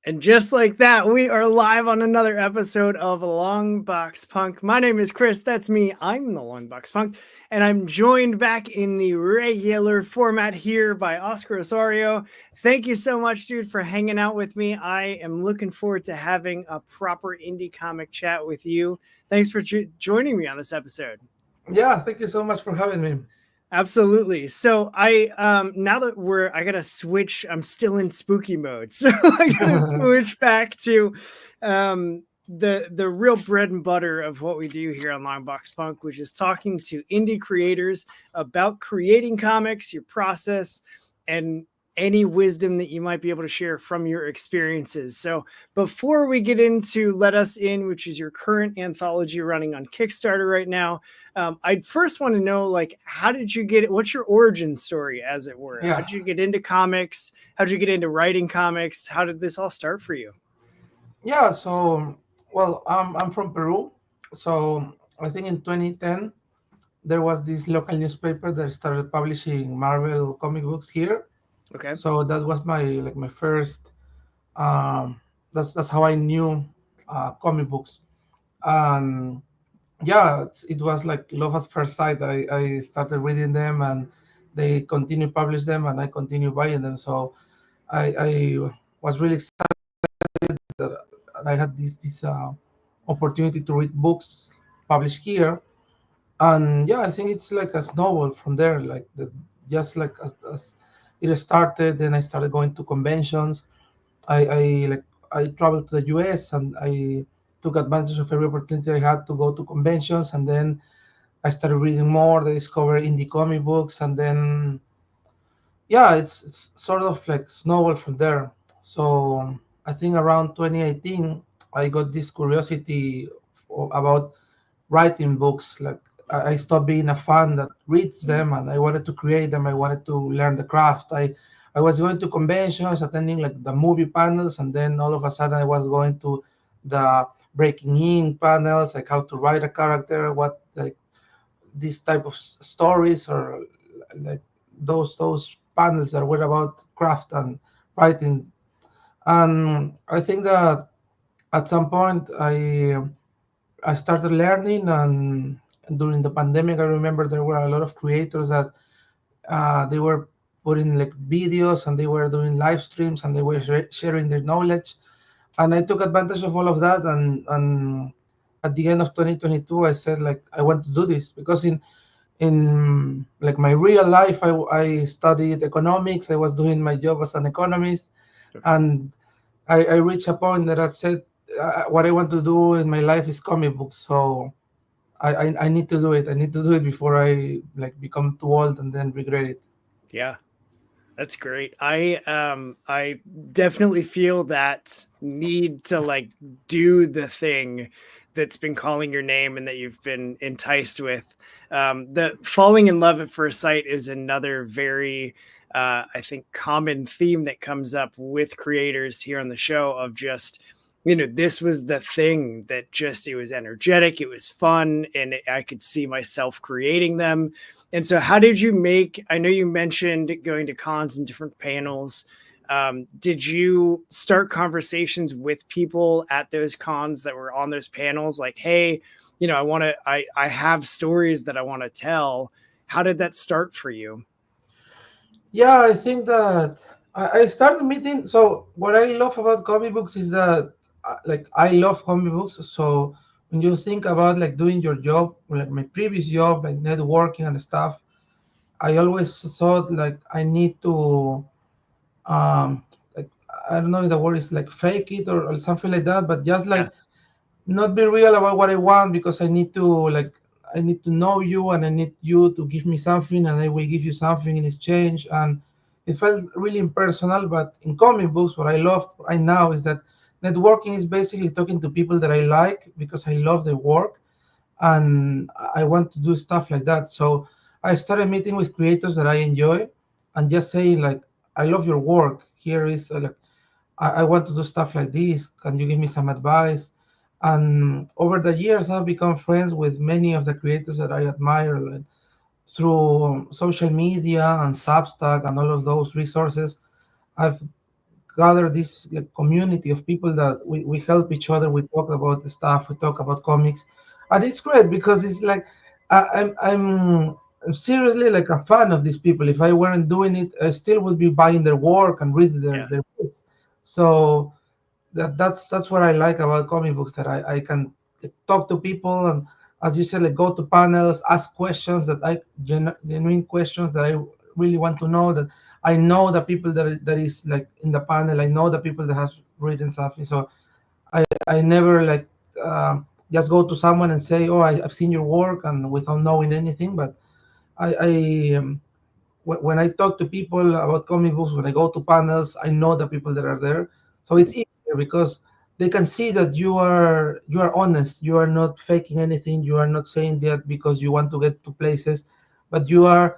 And just like that, we are live on another episode of Long Box Punk. My name is Chris. That's me. I'm the Long Box Punk. And I'm joined back in the regular format here by Oscar Osario. Thank you so much, dude, for hanging out with me. I am looking forward to having a proper indie comic chat with you. Thanks for joining me on this episode. Yeah, thank you so much for having me. Absolutely. So I now that I gotta switch, I'm still in spooky mode. So I gotta switch back to the real bread and butter of what we do here on Longbox Punk, which is talking to indie creators about creating comics, your process, and any wisdom that you might be able to share from your experiences. So before we get into Let Us In, which is your current anthology running on Kickstarter right now, I'd first want to know, like, how did you get it? What's your origin story, as it were? How Yeah, did you get into comics? How did you get into writing comics? How did this all start for you? yeah. So, well, I'm from Peru. So I think in 2010 there was this local newspaper that started publishing Marvel comic books here. Okay. So that was my first. Um, that's how I knew comic books. And yeah, it was like love at first sight. I started reading them, and they continue publish them, and I continue buying them. So I was really excited that I had this opportunity to read books published here, and yeah, I think it's like a snowball from there. Just like as it started, then I started going to conventions. I like I traveled to the US, and I took advantage of every opportunity I had to go to conventions, and then I started reading more. I discovered indie comic books, and then yeah, it's sort of like snowball from there. So I think around 2018, I got this curiosity about writing books. Like I stopped being a fan that reads them, and I wanted to create them. I wanted to learn the craft. I was going to conventions, attending like the movie panels, and then all of a sudden I was going to the breaking in panels, like how to write a character, what like these type of stories, or like those panels that were about craft and writing. And I think that at some point I started learning, and during the pandemic I remember there were a lot of creators that they were putting like videos, and they were doing live streams, and they were sharing their knowledge, and I took advantage of all of that. And at the end of 2022 I said, like, I want to do this, because in like my real life I studied economics. I was doing my job as an economist, Okay. and I reached a point that I said, what I want to do in my life is comic books. So I need to do it. I need to do it before I like become too old and then regret it. Yeah. That's great. I definitely feel that need to like do the thing that's been calling your name and that you've been enticed with. The falling in love at first sight is another very I think common theme that comes up with creators here on the show of just, this was the thing that just, it was energetic, it was fun, and I could see myself creating them. And so, how did you make? I know you mentioned going to cons and different panels. Did you start conversations with people at those cons that were on those panels? Like, hey, I have stories that I want to tell. How did that start for you? Yeah, I think that I started meeting. So what I love about comic books is that like I love comic books. So when you think about like doing your job, like my previous job, like networking and stuff, I always thought like I need to like I don't know if the word is like fake it, or something like that, but just Yeah. like not be real about what I want, because I need to know you, and I need you to give me something, and I will give you something in exchange. And it felt really impersonal. But in comic books, what I love right now is that networking is basically talking to people that I like because I love their work, and I want to do stuff like that. So I started meeting with creators that I enjoy, and just saying like, I love your work. Here is like I want to do stuff like this. Can you give me some advice? And over the years, I've become friends with many of the creators that I admire, like, through social media and Substack and all of those resources. I've gather this like community of people that we help each other. We talk about the stuff. We talk about comics, and it's great because it's like I'm seriously like a fan of these people. If I weren't doing it, I still would be buying their work and reading Yeah. their books. So that's what I like about comic books, that I can like, talk to people, and as you said, like go to panels, ask questions that genuine questions that I really want to know, that I know the people that is like in the panel, I know the people that has written something. So I never like just go to someone and say, oh, I've seen your work, and without knowing anything. But I when I talk to people about comic books, when I go to panels, I know the people that are there, so it's easier because they can see that you are honest. You are not faking anything. You are not saying that because you want to get to places, but you are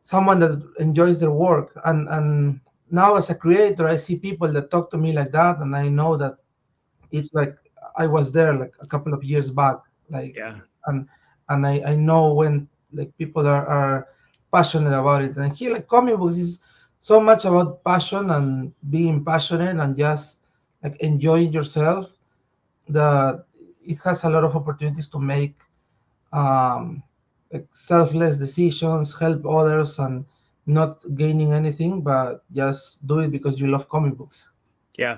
someone that enjoys their work. And now as a creator, I see people that talk to me like that, and I know that it's like I was there like a couple of years back, like, Yeah. and I know when like people are passionate about it. And here, like comic books is so much about passion and being passionate and just like enjoying yourself, that it has a lot of opportunities to make um like selfless decisions, help others, and not gaining anything, but just do it because you love comic books. Yeah.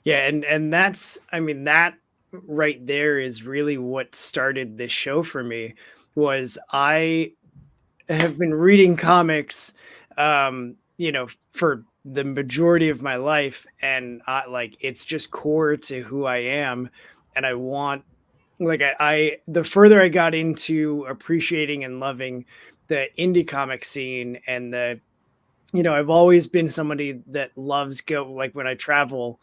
Yeah, and that's, I mean, that right there is really what started this show for me. Was I have been reading comics, for the majority of my life, and like it's just core to who I am, and I want, like, I the further I got into appreciating and loving the indie comic scene, and I've always been somebody that loves go like when I travel,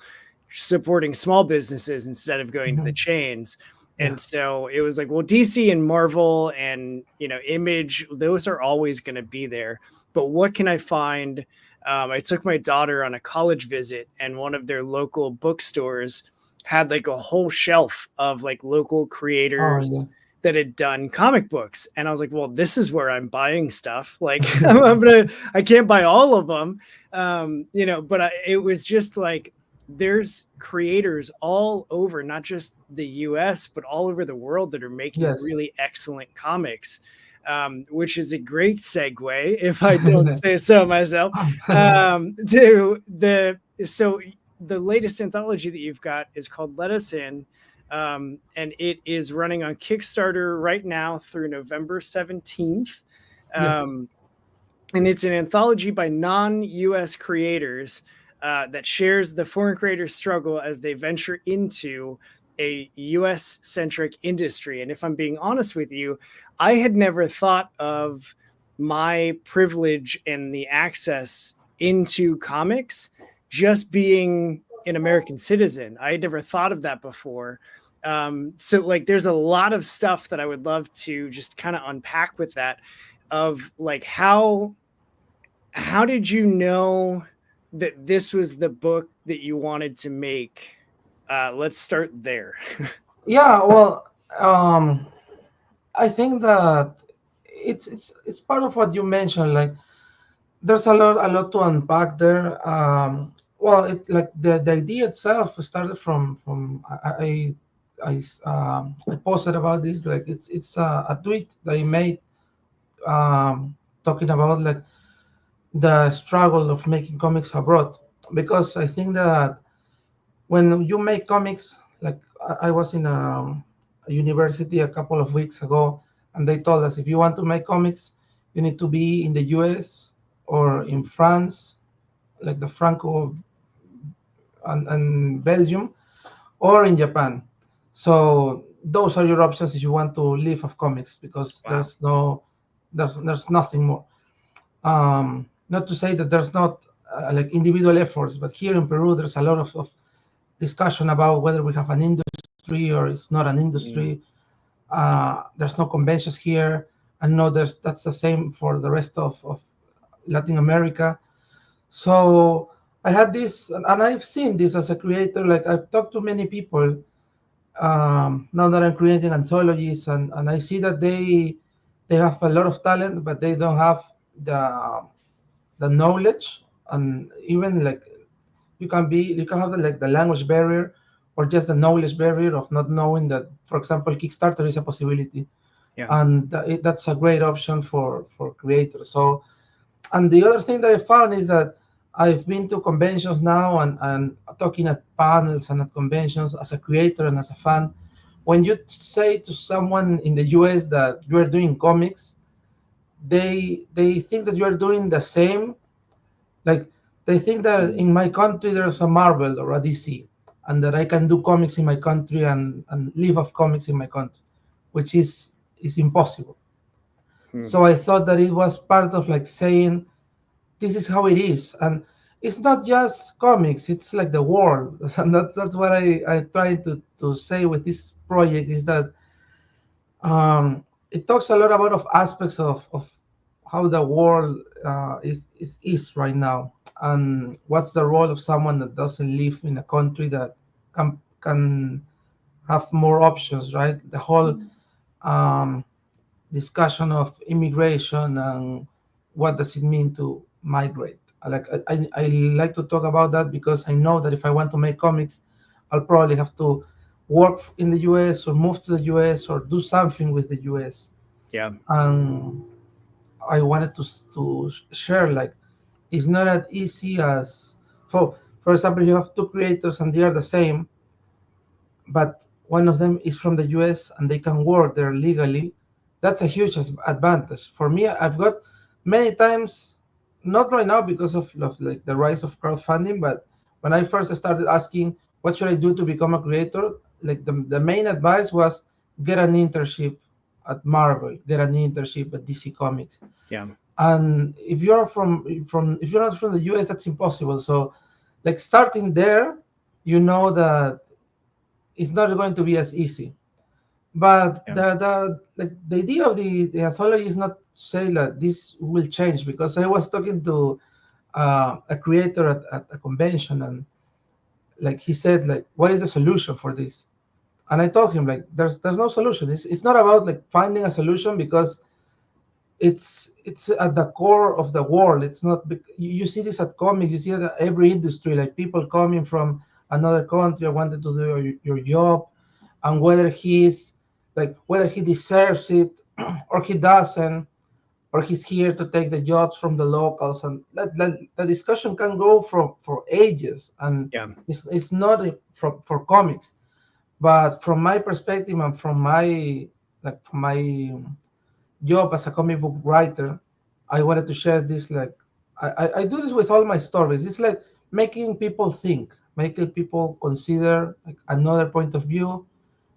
supporting small businesses instead of going to the Mhm. chains. Yeah. And so it was like, well, DC and Marvel and Image, those are always going to be there. But what can I find? I took my daughter on a college visit, and one of their local bookstores had like a whole shelf of like local Oh creators yeah. that had done comic books. And I was like, well, this is where I'm buying stuff. Like, I can't buy all of them. But it was just like, there's creators all over, not just the US, but all over the world that are making Yes. really excellent comics. Which is a great segue, if I don't say so myself, to the latest anthology that you've got is called Let Us In, and it is running on Kickstarter right now through November 17th. Yes. Um, and it's an anthology by non-US creators that shares the foreign creators' struggle as they venture into a US centric industry. And if I'm being honest with you, I had never thought of my privilege and the access into comics just being an American citizen. I had never thought of that before. So like there's a lot of stuff that I would love to just kind of unpack with that, of like how did you know that this was the book that you wanted to make? Let's start there. Yeah, well, I think that it's part of what you mentioned. Like, there's a lot to unpack there. Well, it like the idea itself started from I posted about this. Like, it's a tweet that I made, talking about like the struggle of making comics abroad, because I think that when you make comics, like I was in a university a couple of weeks ago, and they told us if you want to make comics, you need to be in the US or in France, like the Franco and Belgium, or in Japan. So those are your options if you want to live of comics, because Wow. there's nothing more. Not to say that there's not like individual efforts, but here in Peru there's a lot of discussion about whether we have an industry or it's not an Mm. industry. There's no conventions here. I know that's the same for the rest of Latin America. So I had this, and I've seen this as a creator. Like, I've talked to many people now that I'm creating anthologies, and I see that they have a lot of talent, but they don't have the knowledge, and even like you can have like the language barrier or just the knowledge barrier of not knowing that, for example, Kickstarter is a possibility, Yeah. and that's a great option for creators. So, and the other thing that I found is that I've been to conventions now and talking at panels and at conventions as a creator and as a fan. When you say to someone in the US that you are doing comics, they think that you are doing the same. Like they think that Mm. in my country there's a Marvel or a DC, and that I can do comics in my country and live off comics in my country, which is impossible. Mm. So I thought that it was part of like saying this is how it is, and it's not just comics, it's like the world. And that's what I try to say with this project is that it talks a lot about of aspects of how the world is right now, and what's the role of someone that doesn't live in a country that can have more options, right? The whole um, discussion of immigration and what does it mean to migrate. I like to talk about that because I know that if I want to make comics, I'll probably have to work in the US or move to the US or do something with the US. Yeah. And I wanted to share like it's not as easy as for example you have two creators and they are the same, but one of them is from the US and they can work there legally. That's a huge advantage for me. I've got many times, not right now because of like the rise of crowdfunding, but when I first started asking what should I do to become a creator, like the main advice was get an internship at Marvel, get an internship at DC Comics. Yeah. And if you're from if you're not from the US, that's impossible. So like starting there, you know that it's not going to be as easy. But Yeah. the idea of the anthology is not to say that this will change, because I was talking to a creator at a convention, and like he said like what is the solution for this, and I told him like there's no solution. It's not about like finding a solution, because it's at the core of the world. It's not you see this at comics, you see it at every industry, like people coming from another country wanted to do your job, and whether he deserves it or he doesn't, or he's here to take the jobs from the locals, and that the discussion can go for ages, and Yeah. it's not for comics. But from my perspective and from my job as a comic book writer, I wanted to share this. Like, I do this with all my stories. It's like making people think, making people consider like another point of view,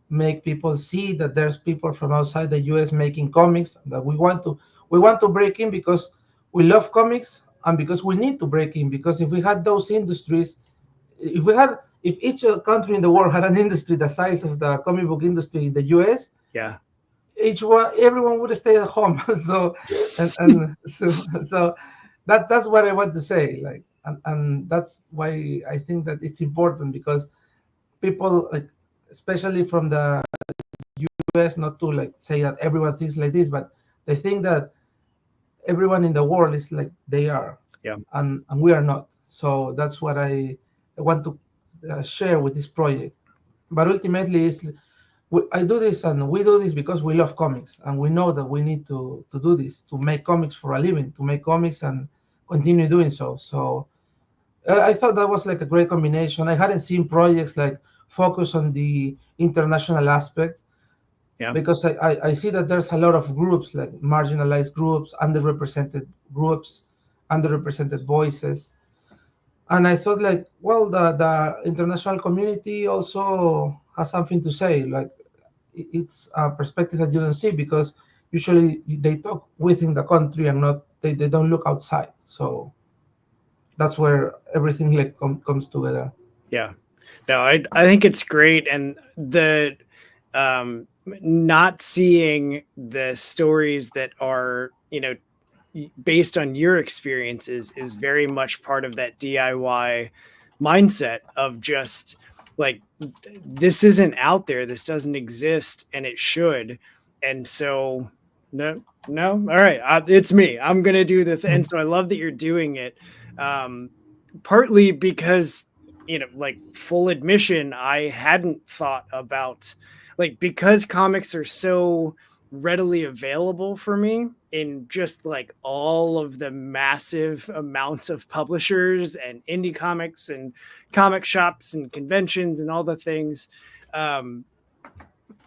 make people see that there's people from outside the US making comics, that we want to break in because we love comics and because we need to break in, because if we had those industries, if each country in the world had an industry the size of the comic book industry in the US, Yeah. everyone would stay at home. So so that's what I want to say. Like, and that's why I think that it's important, because people like, especially from the US, not to like say that everyone thinks like this, but they think that everyone in the world is like they are, Yeah. and we are not. So that's what I want to share with this project. But ultimately, I do this and we do this because we love comics, and we know that we need to do this, to make comics for a living, to make comics and continue doing so. So I thought that was like a great combination. I hadn't seen projects like focus on the international aspect, Yeah. because I see that there's a lot of groups, like marginalized groups, groups, underrepresented voices. And I thought like, well, the international community also has something to say. Like, it's a perspective that you don't see, because usually they talk within the country and not they don't look outside. So that's where everything like comes together. Yeah. No, I think it's great, and the not seeing the stories that are, based on your experiences is very much part of that DIY mindset of just like, this isn't out there, this doesn't exist, and it should. And so, no, no, all right, it's me, I'm gonna do the thing. And so I love that you're doing it, partly because like full admission, I hadn't thought about, like, because comics are so readily available for me in just like all of the massive amounts of publishers and indie comics and comic shops and conventions and all the things. um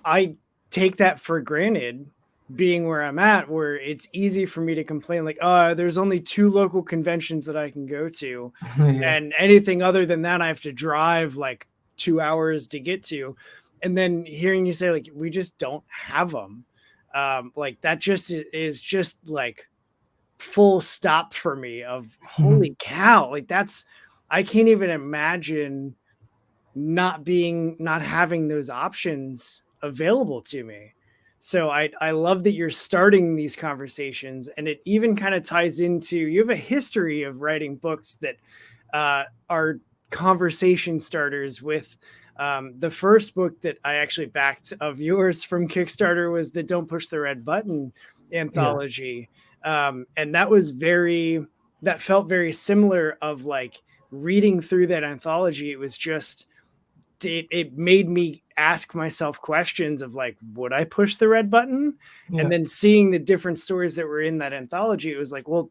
I take that for granted, being where I'm at, where it's easy for me to complain like, oh, there's only two local conventions that I can go to, Yeah. and anything other than that I have to drive like 2 hours to get to. And then hearing you say like we just don't have them, like that just is just like full stop for me of holy cow, like that's, I can't even imagine not having those options available to me. So I love that you're starting these conversations, and it even kind of ties into, you have a history of writing books that are conversation starters with. The first book that I actually backed of yours from Kickstarter was the Don't Push the Red Button Yeah. anthology. And that was that felt very similar of like reading through that anthology. It was just, it made me ask myself questions of like, would I push the red button? And Yeah. then seeing the different stories that were in that anthology, it was like, well,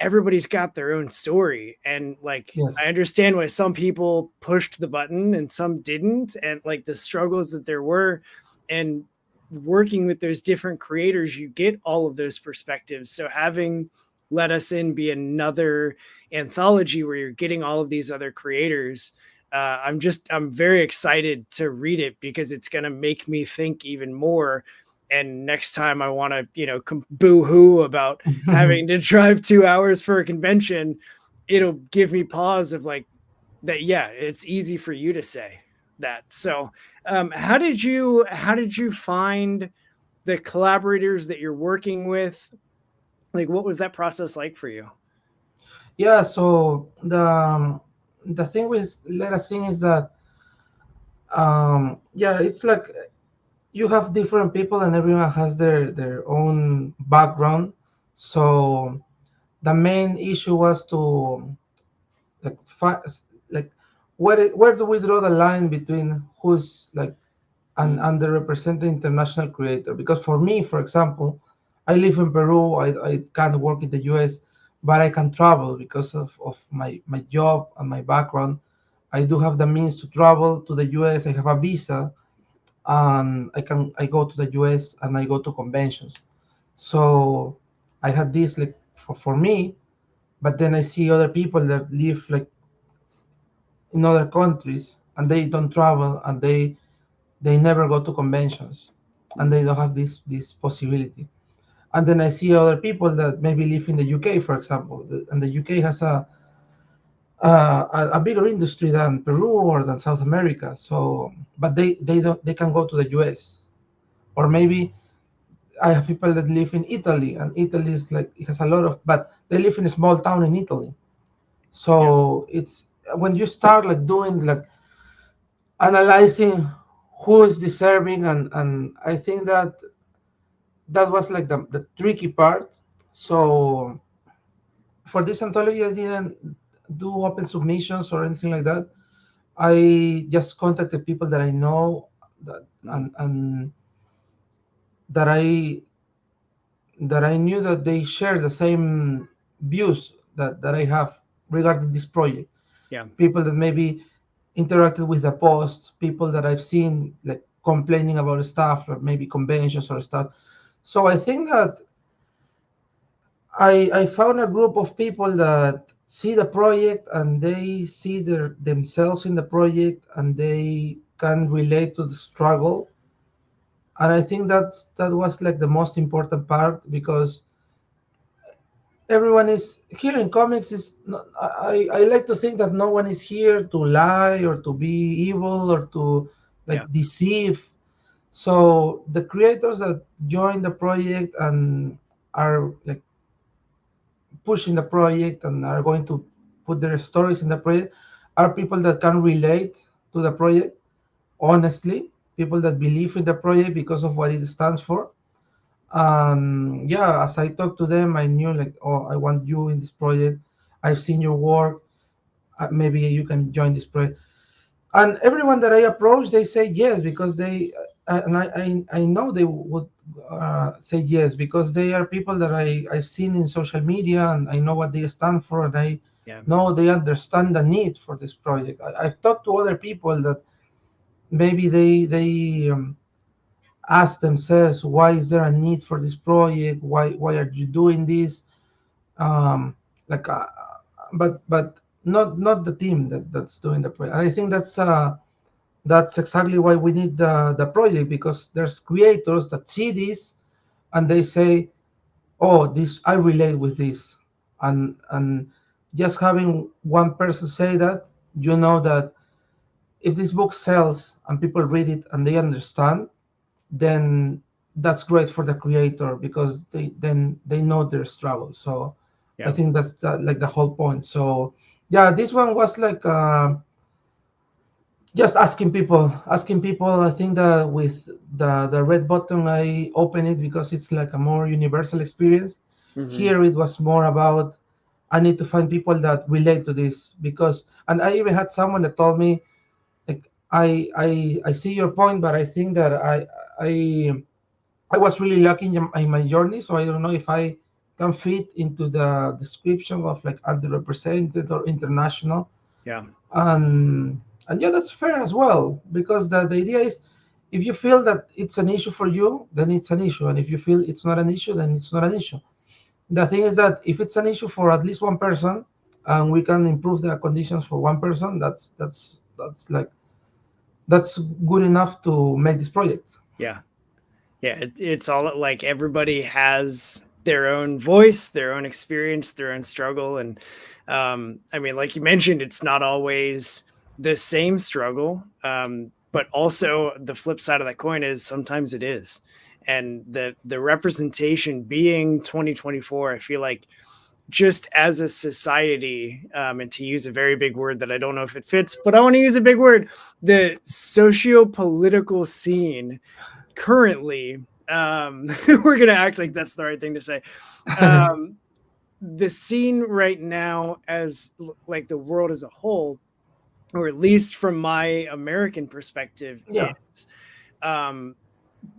everybody's got their own story. And like, Yes. I understand why some people pushed the button and some didn't, and like the struggles that there were. And working with those different creators, you get all of those perspectives. So having Let Us In be another anthology where you're getting all of these other creators, I'm very excited to read it because it's going to make me think even more. And next time I want to, boo hoo about having to drive 2 hours for a convention, it'll give me pause of like that. Yeah, it's easy for you to say that. So, how did you find the collaborators that you're working with? Like, what was that process like for you? Yeah. So the thing with Let Us Sing is that yeah, it's like you have different people and everyone has their own background. So the main issue was to like like where do we draw the line between who's like an Mm, underrepresented international creator? Because for me, for example, I live in Peru. I can't work in the US, but I can travel because of my job and my background. I do have the means to travel to the US. I have a visa, and I go to the US and I go to conventions. So I had this like for me, but then I see other people that live like in other countries and they don't travel and they never go to conventions and mm, they don't have this possibility. And then I see other people that maybe live in the UK, for example, and the UK has a bigger industry than Peru or than South America. So, but they can go to the US, or maybe I have people that live in Italy, and Italy is like it has a lot of, but they live in a small town in Italy. yeah, So it's when you start like doing like analyzing who is deserving, and I think that that was like the tricky part. So for this anthology, I didn't do open submissions or anything like that. I just contacted people that I know that mm, and that I knew that they share the same views that I have regarding this project. yeah, People that maybe interacted with the post, people that I've seen like complaining about stuff, or maybe conventions or stuff. So I think that I found a group of people that see the project and they see themselves in the project and they can relate to the struggle. And I think that was like the most important part because everyone is here in comics is not, I like to think that no one is here to lie or to be evil or to like yeah, deceive. So the creators that join the project and are like pushing the project and are going to put their stories in the project are people that can relate to the project honestly, people that believe in the project because of what it stands for. And yeah, as I talked to them, I knew like, oh, I want you in this project. I've seen your work. maybe you can join this project. And everyone that I approach, they say yes, because and I know they would say yes, because they are people that I've seen in social media, and I know what they stand for, and I Yeah. know they understand the need for this project. I've talked to other people that maybe they ask themselves, why is there a need for this project? Why are you doing this? um like but not the team that's doing the project. I think that's exactly why we need the project, because there's creators that see this and they say, oh, this, I relate with this. And just having one person say that, you know that if this book sells and people read it and they understand, then that's great for the creator, because they know their struggle. So I Yeah. think that's like the whole point. So yeah, this one was like just asking people. I think that with the red button, I open it because it's like a more universal experience. Hmm. Here it was more about, I need to find people that relate to this, because, and I even had someone that told me, like, I see your point, but I think that I I was really lucky in my journey, so I don't know if I can fit into the description of like underrepresented or international. Yeah. And yeah, that's fair as well, because the idea is, if you feel that it's an issue for you, then it's an issue, and if you feel it's not an issue, then it's not an issue. The thing is that if it's an issue for at least one person, and we can improve the conditions for one person, that's good enough to make this project. Yeah. Yeah, it's all like everybody has their own voice, their own experience, their own struggle. And I mean, like you mentioned, it's not always the same struggle. But also the flip side of that coin is sometimes it is. And the representation being 2024, I feel like just as a society, and to use a very big word that I don't know if it fits, but I want to use a big word, the socio-political scene currently, we're gonna act like that's the right thing to say. um the scene right now, as like the world as a whole, or at least from my American perspective, Yeah, is um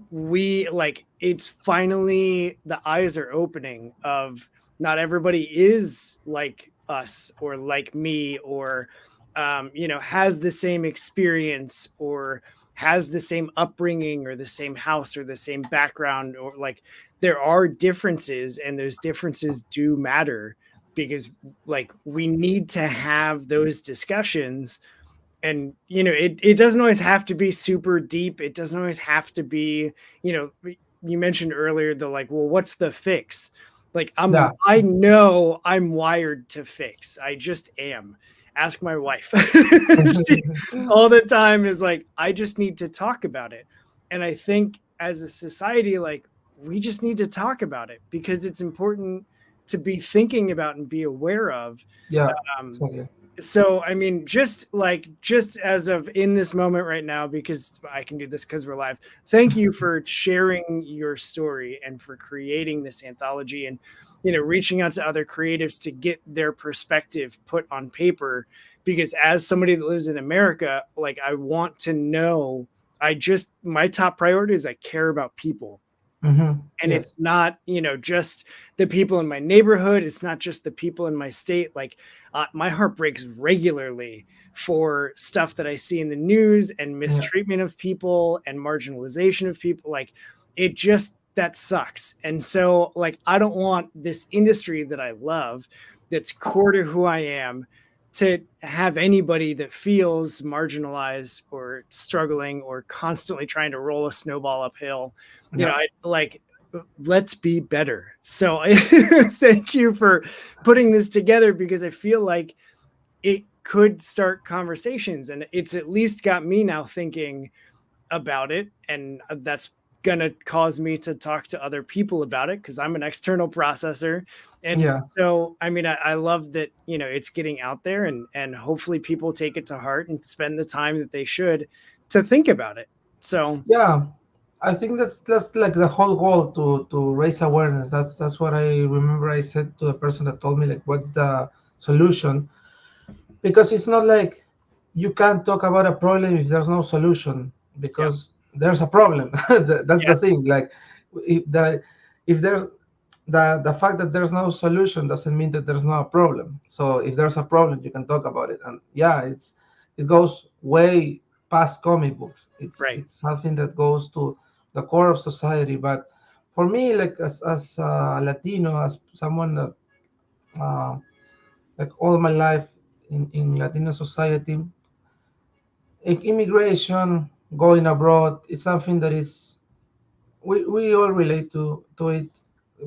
we like, it's finally, the eyes are opening of not everybody is like us or like me, or has the same experience, or has the same upbringing, or the same house, or the same background, or like there are differences, and those differences do matter, because like we need to have those discussions. And it doesn't always have to be super deep. It doesn't always have to be, you know you mentioned earlier, the like, well, what's the fix? Like, yeah. I know I'm wired to fix. I just am. Ask my wife. She all the time is like, I just need to talk about it. And I think as a society, like, we just need to talk about it, because it's important to be thinking about and be aware of. Yeah, um, exactly. so I mean, just as of in this moment right now, because I can do this because we're live, thank you for sharing your story and for creating this anthology, and reaching out to other creatives to get their perspective put on paper. Because as somebody that lives in America, like, I want to know, my top priority is I care about people. And Yes. it's not just the people in my neighborhood, it's not just the people in my state. Like, my heart breaks regularly for stuff that I see in the news, and Yeah. mistreatment of people and marginalization of people. Like, it just, that sucks. And so, like, I don't want this industry that I love, that's core to who I am, to have anybody that feels marginalized or struggling or constantly trying to roll a snowball uphill. Yeah. I like, let's be better. So I thank you for putting this together, because I feel like it could start conversations, and it's at least got me now thinking about it. And that's going to cause me to talk to other people about it, because I'm an external processor. And Yeah. so, I mean, I love that, it's getting out there, and hopefully people take it to heart and spend the time that they should to think about it. So, Yeah. I think that's like the whole goal, to raise awareness. That's what I remember I said to the person that told me, like, what's the solution. because it's not like you can't talk about a problem if there's no solution, Yeah. because there's a problem. That's Yeah. the thing. Like if there's the fact that there's no solution doesn't mean that there's not a problem. So if there's a problem, you can talk about it. And yeah, it goes way past comic books. Right. It's something that goes to the core of society. But for me, like as Latino, as someone that uh, like all my life in Latino society, immigration, going abroad is something that is we all relate to it.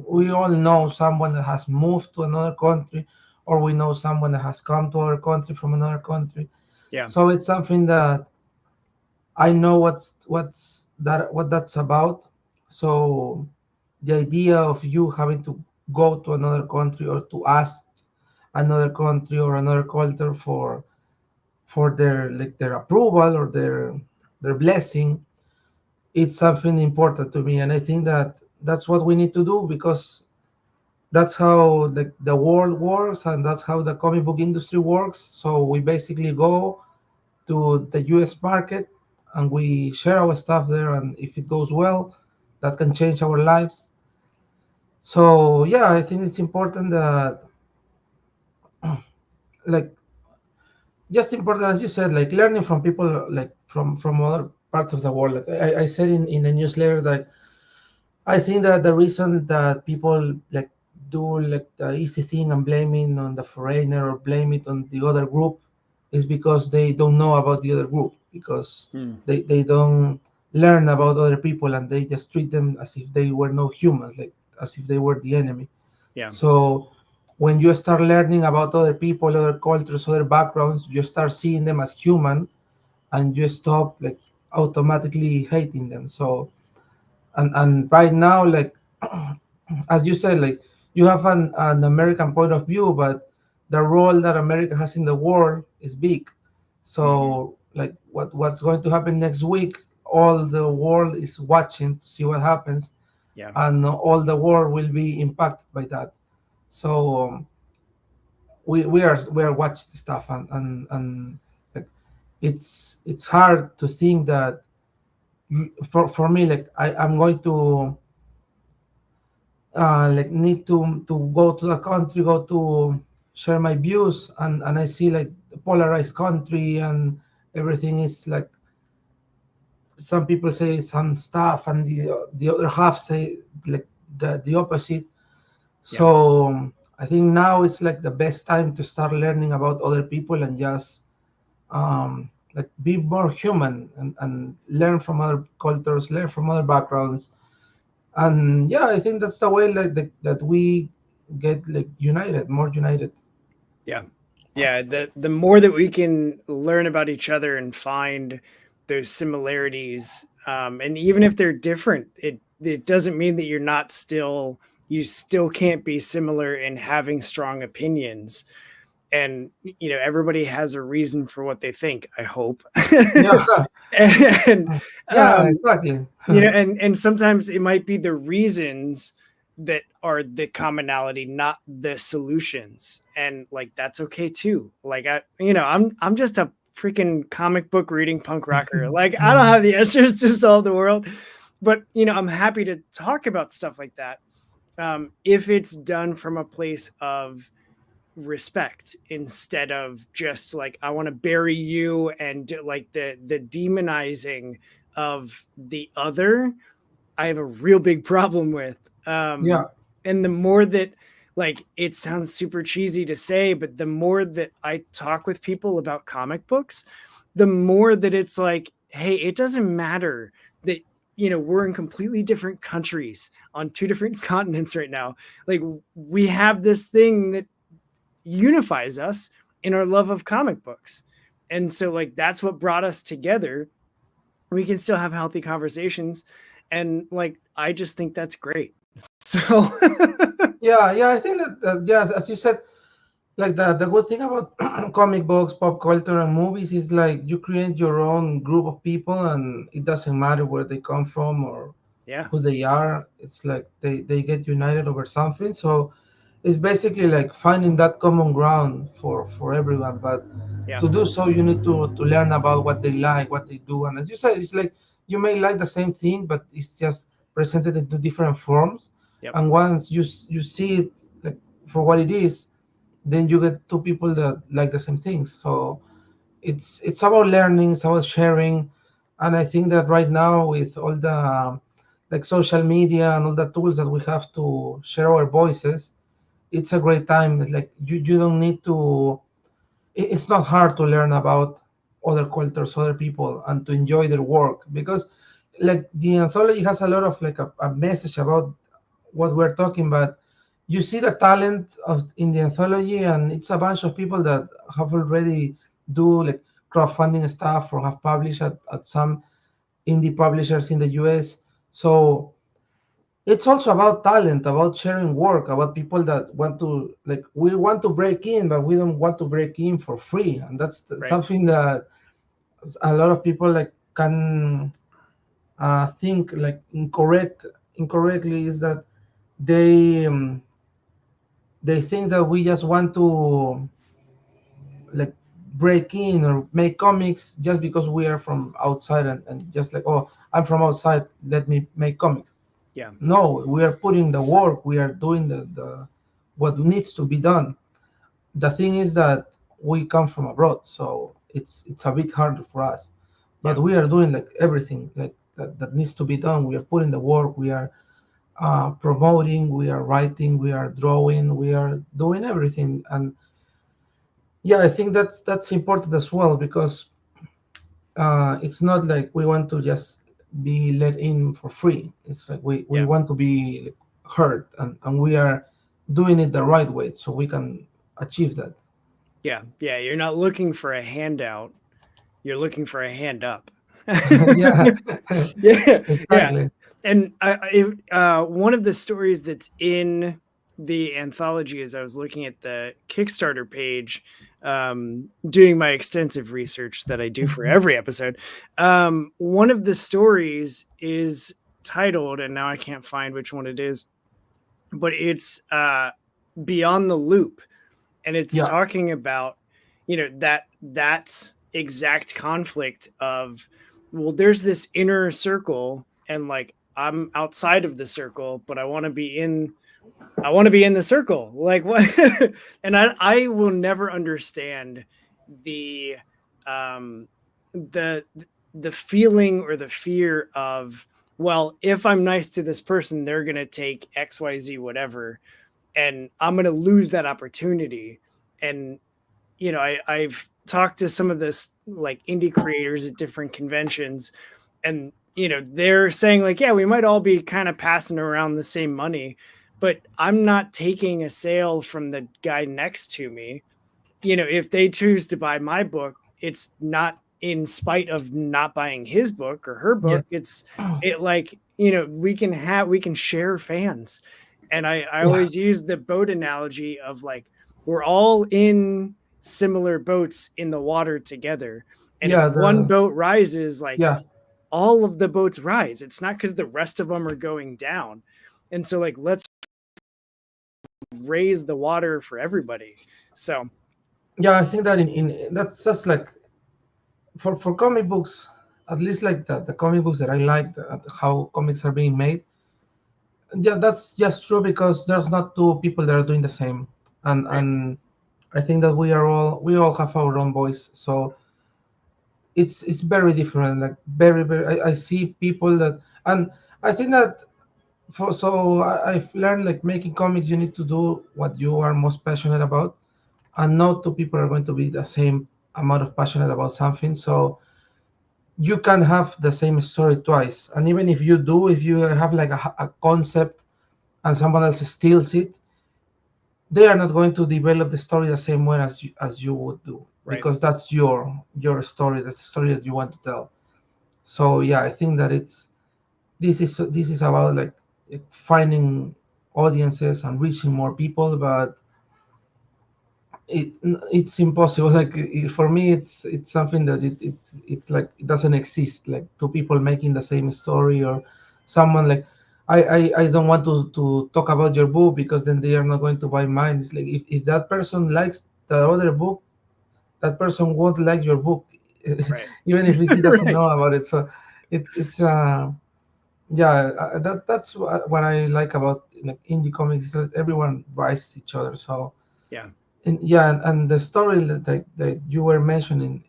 We all know someone that has moved to another country, or we know someone that has come to our country from another country. Yeah. So it's something that I know what that's about. So the idea of you having to go to another country or to ask another country or another culture for their like their approval or their blessing, it's something important to me. And I think that that's what we need to do, because that's how the world works, and that's how the comic book industry works. So we basically go to the US market and we share our stuff there, and if it goes well, that can change our lives. So yeah, I think it's important that like just important, as you said, like learning from people, like from other parts of the world. Like I said in the newsletter that I think that the reason that people like do like the easy thing and blaming on the foreigner or blame it on the other group is because they don't know about the other group, because Hmm. they don't learn about other people, and they just treat them as if they were no humans, like as if they were the enemy. Yeah. So when you start learning about other people, other cultures, other backgrounds, you start seeing them as human, and you stop like automatically hating them. So and right now, like as you said, like you have an American point of view, but the role that America has in the world is big. Hmm. So like what's going to happen next week, all the world is watching to see what happens, Yeah. and all the world will be impacted by that. So we are watching the stuff, and like it's hard to think that for me, like I'm going to like need to go to the country, go to share my views, and I see like the polarized country, and everything is like some people say some stuff, and the other half say like the opposite. Yeah. So I think now it's like the best time to start learning about other people, and just like be more human, and learn from other cultures, learn from other backgrounds. And yeah, I think that's the way like that we get like united, more united. Yeah. Yeah. The more that we can learn about each other and find those similarities, and even if they're different, it doesn't mean that you still can't be similar in having strong opinions. And everybody has a reason for what they think, I hope. Yeah. And Yeah, um, exactly. and sometimes it might be the reasons that are the commonality, not the solutions, and like that's okay too. Like I'm just a freaking comic book reading punk rocker. Like I don't have the answers to solve the world, but I'm happy to talk about stuff like that, if it's done from a place of respect instead of just like I want to bury you, and like the demonizing of the other. I have a real big problem with. Yeah, And the more that, like, it sounds super cheesy to say, but the more that I talk with people about comic books, the more that it's like, hey, it doesn't matter that we're in completely different countries on two different continents right now. Like, we have this thing that unifies us in our love of comic books. And so like that's what brought us together. We can still have healthy conversations, and like I just think that's great. So yeah. I think that yes, as you said, like the good thing about comic books, pop culture, and movies is like you create your own group of people, and it doesn't matter where they come from or yeah. who they are. It's like they get united over something. So it's basically like finding that common ground for everyone. But Yeah. to do so, you need to learn about what they like, what they do, and as you said, it's like you may like the same thing, but it's just presented into different forms. Yep. And once you see it like for what it is, then you get two people that like the same things. So it's about learning, it's about sharing, and I think that right now with all the like social media and all the tools that we have to share our voices, it's a great time. It's like you don't need to. It's not hard to learn about other cultures, other people, and to enjoy their work because like the anthology has a lot of like a message about what we're talking about. You see the talent of in the anthology, and it's a bunch of people that have already do like crowdfunding stuff or have published at some indie publishers in the US. So it's also about talent, about sharing work, about people that want to like we want to break in, but we don't want to break in for free, and that's Right. something that a lot of people like can think like incorrectly is that they um, they think that we just want to like break in or make comics just because we are from outside and just like, oh, I'm from outside, let me make comics. Yeah. No, we are putting the work, we are doing the what needs to be done. The thing is that we come from abroad, so it's a bit harder for us, Yeah. but we are doing like everything like that needs to be done. We are putting the work, we are promoting, we are writing, we are drawing, we are doing everything. And yeah, I think that's important as well because it's not like we want to just be let in for free. It's like we Yeah. want to be heard, and we are doing it the right way so we can achieve that. Yeah. Yeah. You're not looking for a handout. You're looking for a hand up. Yeah, Yeah. Yeah. exactly. And one of the stories that's in the anthology, as I was looking at the Kickstarter page, doing my extensive research that I do for Mhm. every episode, one of the stories is titled, and now I can't find which one it is, but it's Beyond the Loop, and it's Yeah, talking about that exact conflict of, well, there's this inner circle, and like I'm outside of the circle, but I want to be in the circle, like what? And I will never understand the um the the feeling or the fear of, well, if I'm nice to this person, they're going to take XYZ whatever, and I'm going to lose that opportunity. And I've talked to some of this like indie creators at different conventions, and they're saying like, yeah, we might all be kind of passing around the same money, but I'm not taking a sale from the guy next to me. If they choose to buy my book, it's not in spite of not buying his book or her book. yes, It like, we can share fans. And I yeah, always use the boat analogy of like, we're all in similar boats in the water together. And if yeah. one The boat rises, like yeah, all of the boats rise. It's not because the rest of them are going down. And so like, let's raise the water for everybody. So yeah. I think that in that's just like for comic books, at least like the comic books that I like, how comics are being made. Yeah, that's just true because there's not two people that are doing the same, right. and I think that we all have our own voice, so it's very different. Like very, I see people that, and I think that I've learned like making comics, you need to do what you are most passionate about, and not two people are going to be the same amount of passionate about something. So you can have the same story twice, and even if you do, if you have like a concept and someone else steals it, they are not going to develop the story the same way as you would do Right. because that's your story, that's the story that you want to tell. So yeah, I think that this is about like finding audiences and reaching more people, but it it's impossible. Like for me, it's something that it's like it doesn't exist, like two people making the same story or someone like I don't want to talk about your book because then they are not going to buy mine. It's like if that person likes the other book, that person won't like your book, Right. even if he doesn't Right. know about it. So it's yeah, that's what I like about like indie comics, is that everyone buys each other. So Yeah. and yeah, and the story that you were mentioning,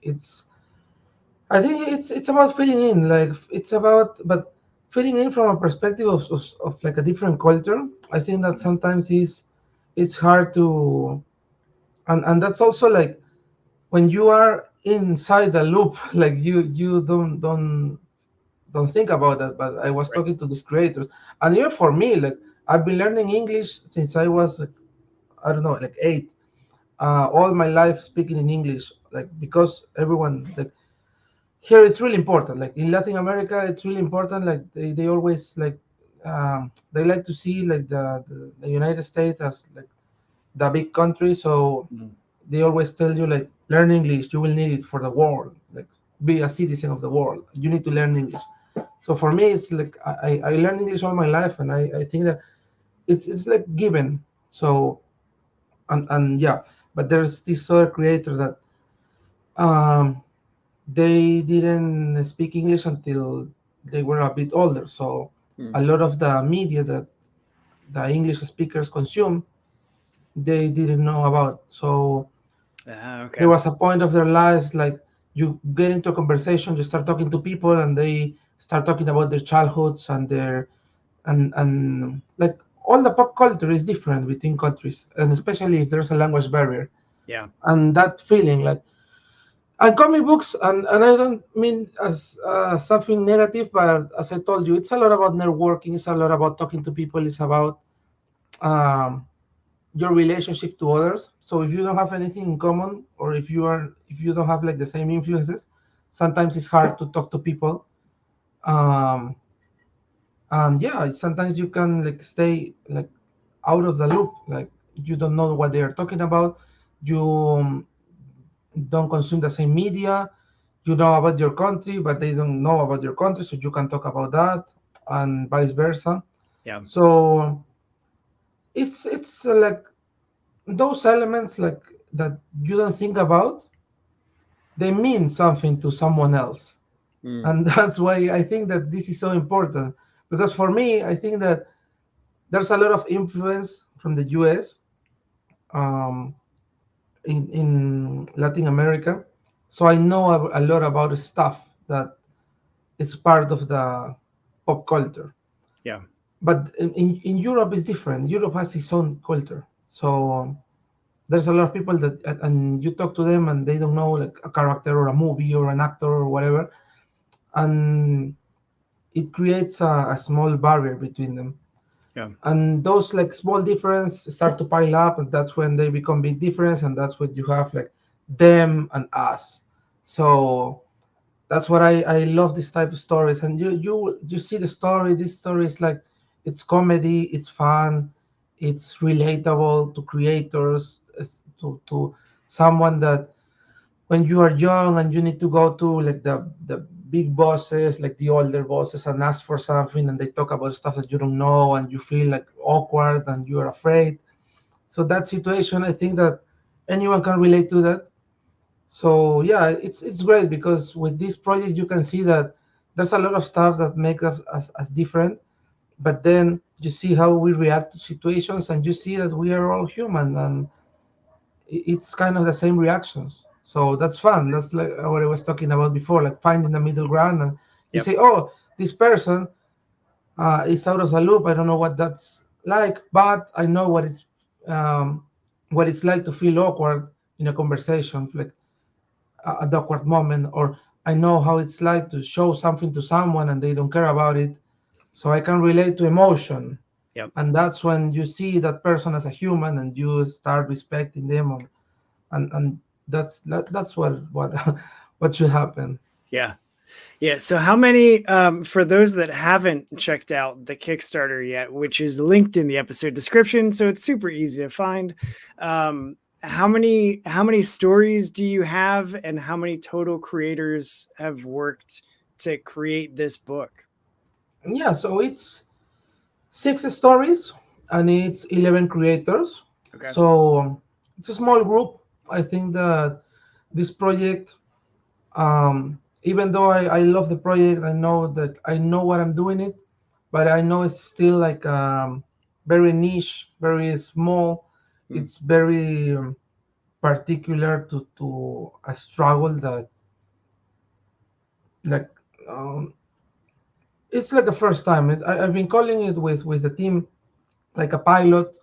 I think it's about fitting in, like it's about but fitting in from a perspective of like a different culture. I think that Mhm. sometimes is it's hard to, and that's also like when you are inside the loop, like you don't think about that. But I was Right. talking to these creators, and even for me, like I've been learning English since I was like, I don't know, like 8. All my life speaking in English, like because everyone like here it's really important. Like in Latin America, it's really important. Like they always like they like to see like the United States as like the big country. So Mhm. they always tell you like learn English. You will need it for the world. Like be a citizen of the world. You need to learn English. So for me, it's like I learned English all my life, and I think that it's like given. So and yeah, but there's this other creator that um they didn't speak English until they were a bit older. So Mm. a lot of the media that the English speakers consume, they didn't know about. So there Okay. was a point of their lives like you get into a conversation, you start talking to people, and they start talking about their childhoods and their and like all the pop culture is different between countries, and especially if there's a language barrier. Yeah. And that feeling like and comic books, and I don't mean as something negative, but as I told you, it's a lot about networking. It's a lot about talking to people. It's about um, your relationship to others. So if you don't have anything in common, or if you don't have like the same influences, sometimes it's hard to talk to people. Um, and yeah, sometimes you can like stay like out of the loop. Like you don't know what they are talking about. You don't consume the same media. You know about your country, but they don't know about your country, so you can talk about that, and vice versa. Yeah. So it's like those elements like that you don't think about, they mean something to someone else, Mm. and that's why I think that this is so important. Because for me, I think that there's a lot of influence from the US um, in Latin America, so I know a lot about stuff that it's part of the pop culture. Yeah. But in Europe, it's different. Europe has its own culture. So there's a lot of people that, and you talk to them and they don't know like a character or a movie or an actor or whatever. And it creates a small barrier between them. Yeah. And those like small difference start to pile up, and that's when they become big difference. And that's when you have like them and us. So that's what I love this type of stories. And you see the story. This story is like it's comedy, it's fun, it's relatable to creators, to someone that when you are young and you need to go to like the big bosses, like the older bosses, and ask for something, and they talk about stuff that you don't know, and you feel like awkward and you're afraid. So that situation, I think that anyone can relate to that. So yeah, it's great because with this project you can see that there's a lot of stuff that make us as different, but then you see how we react to situations, and you see that we are all human, and it's kind of the same reactions. So that's fun. That's like what I was talking about before, like finding the middle ground. And you Yep. say, oh, this person is out of the loop. I don't know what that's like, but I know um, what it's like to feel awkward in a conversation, like at the awkward moment, or I know how it's like to show something to someone and they don't care about it. So I can relate to emotion. Yep. And that's when you see that person as a human and you start respecting them, and that's what what should happen. Yeah. Yeah. So, how many, for those that haven't checked out the Kickstarter yet, which is linked in the episode description, so it's super easy to find. How many stories do you have, and how many total creators have worked to create this book? Yeah, so six stories, and it's 11 creators. Okay. So it's a small group. I think that this project, even though I love the project, I know that I know what I'm doing it, but I know it's still like very niche, very small. Mm. It's very particular to a struggle that like um, it's like a first time. I've been calling it with the team like a pilot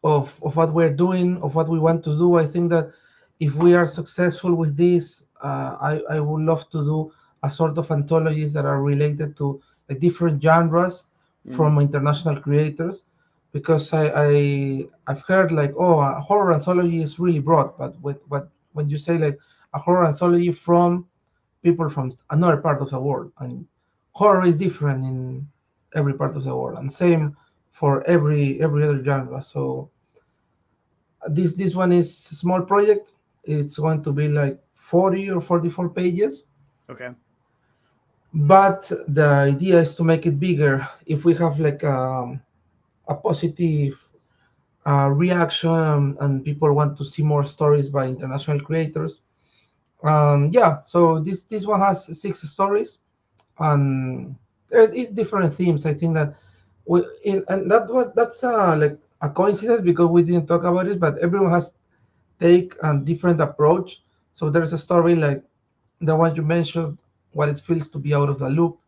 of what we're doing, of what we want to do. I think that if we are successful with this, I would love to do a sort of anthologies that are related to like different genres Mm. from international creators, because I've heard like, oh, a horror anthology is really broad, but with what when you say like a horror anthology from people from another part of the world, and horror is different in every part of the world, and same for every other genre. So this one is a small project. It's going to be like 40 or 44 pages, Okay. but the idea is to make it bigger if we have like a positive reaction, and people want to see more stories by international creators. Yeah, so this one has six stories, and there is different themes. I think that and that's like a coincidence because we didn't talk about it, but everyone has take a different approach. So there's a story like the one you mentioned, what it feels to be out of the loop,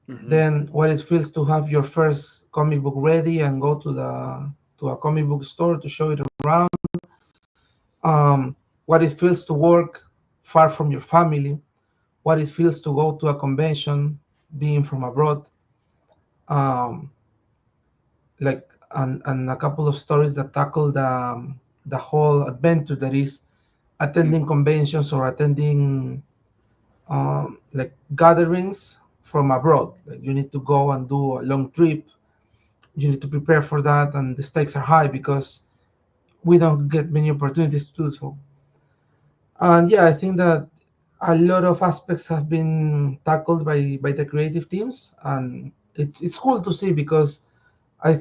Hmm. then what it feels to have your first comic book ready and go to a comic book store to show it around, what it feels to work far from your family, what it feels to go to a convention being from abroad, um, like and a couple of stories that tackle the whole adventure that is attending conventions or attending like gatherings from abroad. Like you need to go and do a long trip. You need to prepare for that, and the stakes are high because we don't get many opportunities to do so. And yeah, I think that a lot of aspects have been tackled by the creative teams, and it's cool to see because I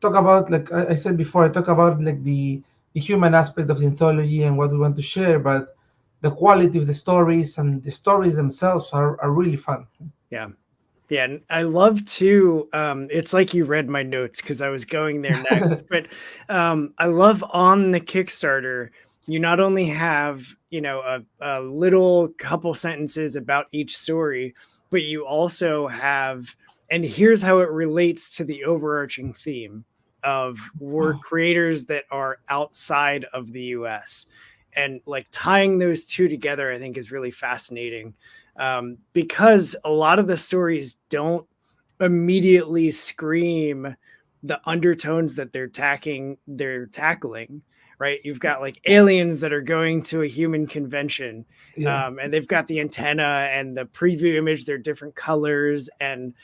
talk about, like I said before, I talk about like the human aspect of the anthology and what we want to share, but the quality of the stories and the stories themselves are really fun. Yeah. Yeah, and I love to it's like you read my notes because I was going there next. But I love on the Kickstarter, you not only have, a little couple sentences about each story, but you also have, and here's how it relates to the overarching theme of we're creators that are outside of the US. And like tying those two together, I think is really fascinating, because a lot of the stories don't immediately scream the undertones that they're tackling, right? You've got like aliens that are going to a human convention, Yeah, and they've got the antenna and the preview image, they're different colors, and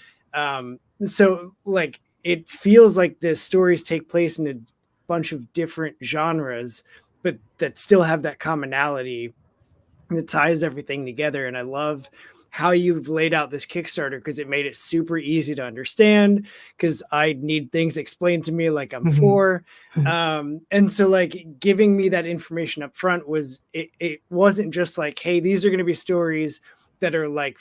so like it feels like the stories take place in a bunch of different genres, but that still have that commonality that ties everything together. And I love how you've laid out this Kickstarter because it made it super easy to understand, because I need things explained to me like I'm four. And so like giving me that information up front it wasn't just like, hey, these are going to be stories that are like,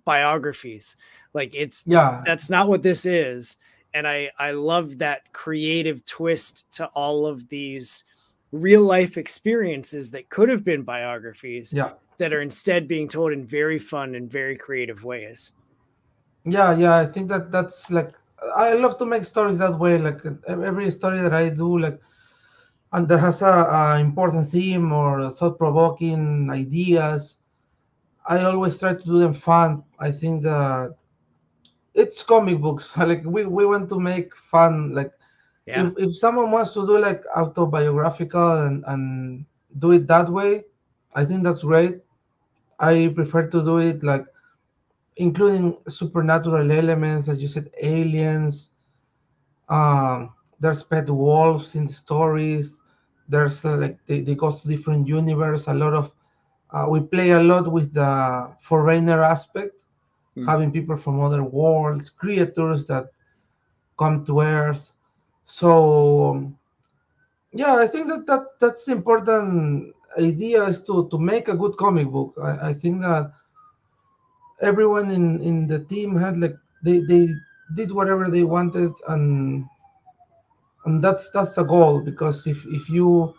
biographies. Like it's yeah, that's not what this is. And I love that creative twist to all of these real life experiences that could have been biographies yeah, that are instead being told in very fun and very creative ways. yeah. I think that that's like I love to make stories that way. Like every story that I do, like and that has a important theme or thought provoking ideas, I always try to do them fun. I think that it's comic books. Like we want to make fun. Like Yeah. if someone wants to do like autobiographical and do it that way, I think that's great. I prefer to do it like including supernatural elements, as you said, aliens. There's pet wolves in the stories. There's like they go to different universe. A lot of we play a lot with the foreigner aspect. Mm. having people from other worlds, creatures that come to Earth. So yeah, I think that's the important idea, is to make a good comic book. I think that everyone in the team had like they did whatever they wanted, and that's the goal, because if you,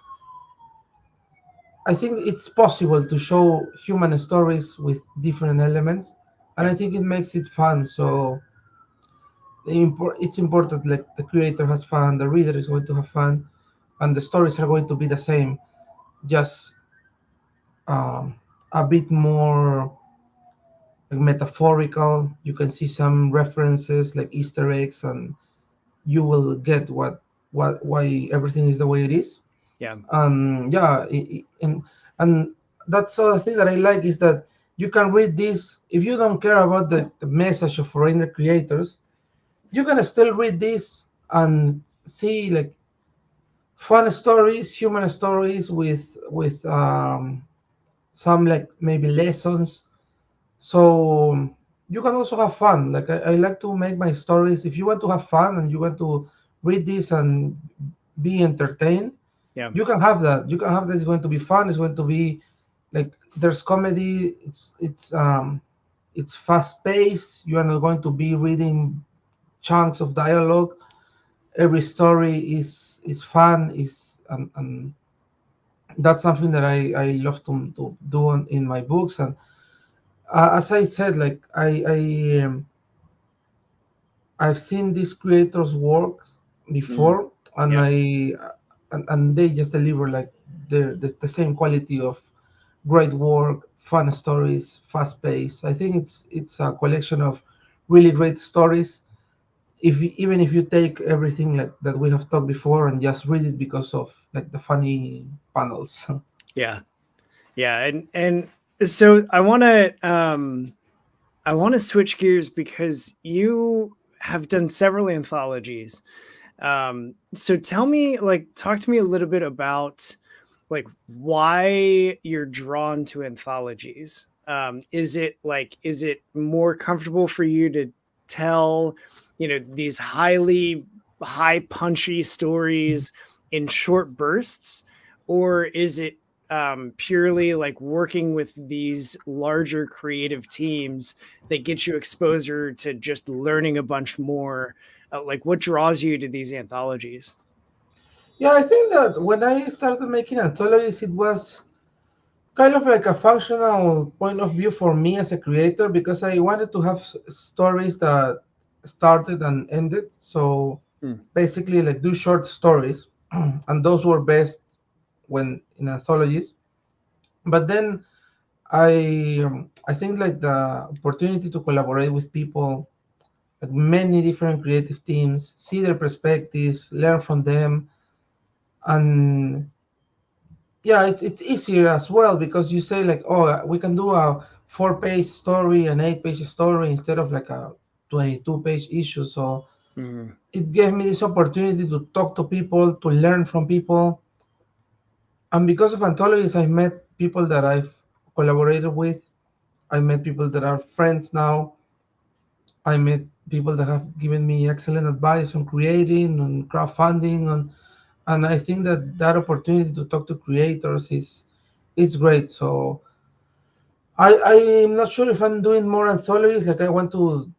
I think it's possible to show human stories with different elements, and Yeah. I think it makes it fun. So it's important, like the creator has fun, the reader is going to have fun, and the stories are going to be the same, just um, a bit more like metaphorical. You can see some references like Easter eggs, and you will get what why everything is the way it is. Yeah. Yeah, and that's the thing that I like, is that you can read this if you don't care about the message of foreigner creators. You can still read this and see like fun stories, human stories with some like maybe lessons. So you can also have fun. Like I like to make my stories. If you want to have fun and you want to read this and be entertained, Yeah. you can have that. You can have that. It's going to be fun. It's going to be like there's comedy. It's fast paced. You are not going to be reading chunks of dialogue. Every story is fun. Is and that's something that I love to do in my books. And as I said, like I've seen these creators' works Mm. before, and Yeah. and they just deliver like the same quality of great work, fun stories, fast pace. I think it's a collection of really great stories. Even if you take everything like that we have talked before and just read it because of like the funny panels. Yeah. Yeah. And so I want to switch gears because you have done several anthologies. So tell me, like, talk to me a little bit about like why you're drawn to anthologies. Is it more comfortable for you to tell, these high punchy stories in short bursts, or is it purely like working with these larger creative teams that get you exposure to just learning a bunch more? Like, what draws you to these anthologies? Yeah, I think that when I started making anthologies, it was kind of like a functional point of view for me as a creator, because I wanted to have stories that started and ended. So Mm. basically, like do short stories, and those were best when in anthologies. But then I think like the opportunity to collaborate with people, like many different creative teams, see their perspectives, learn from them, and yeah, it's easier as well, because you say like, oh, we can do a 4-page story, an 8-page story, instead of like a 22-page issue. So Mm. it gave me this opportunity to talk to people, to learn from people, and because of anthologies, I met people that I've collaborated with. I met people that are friends now. I met people that have given me excellent advice on creating, on crowdfunding, on, and I think that opportunity to talk to creators is it's great. So I'm not sure if I'm doing more anthologies. Like I want to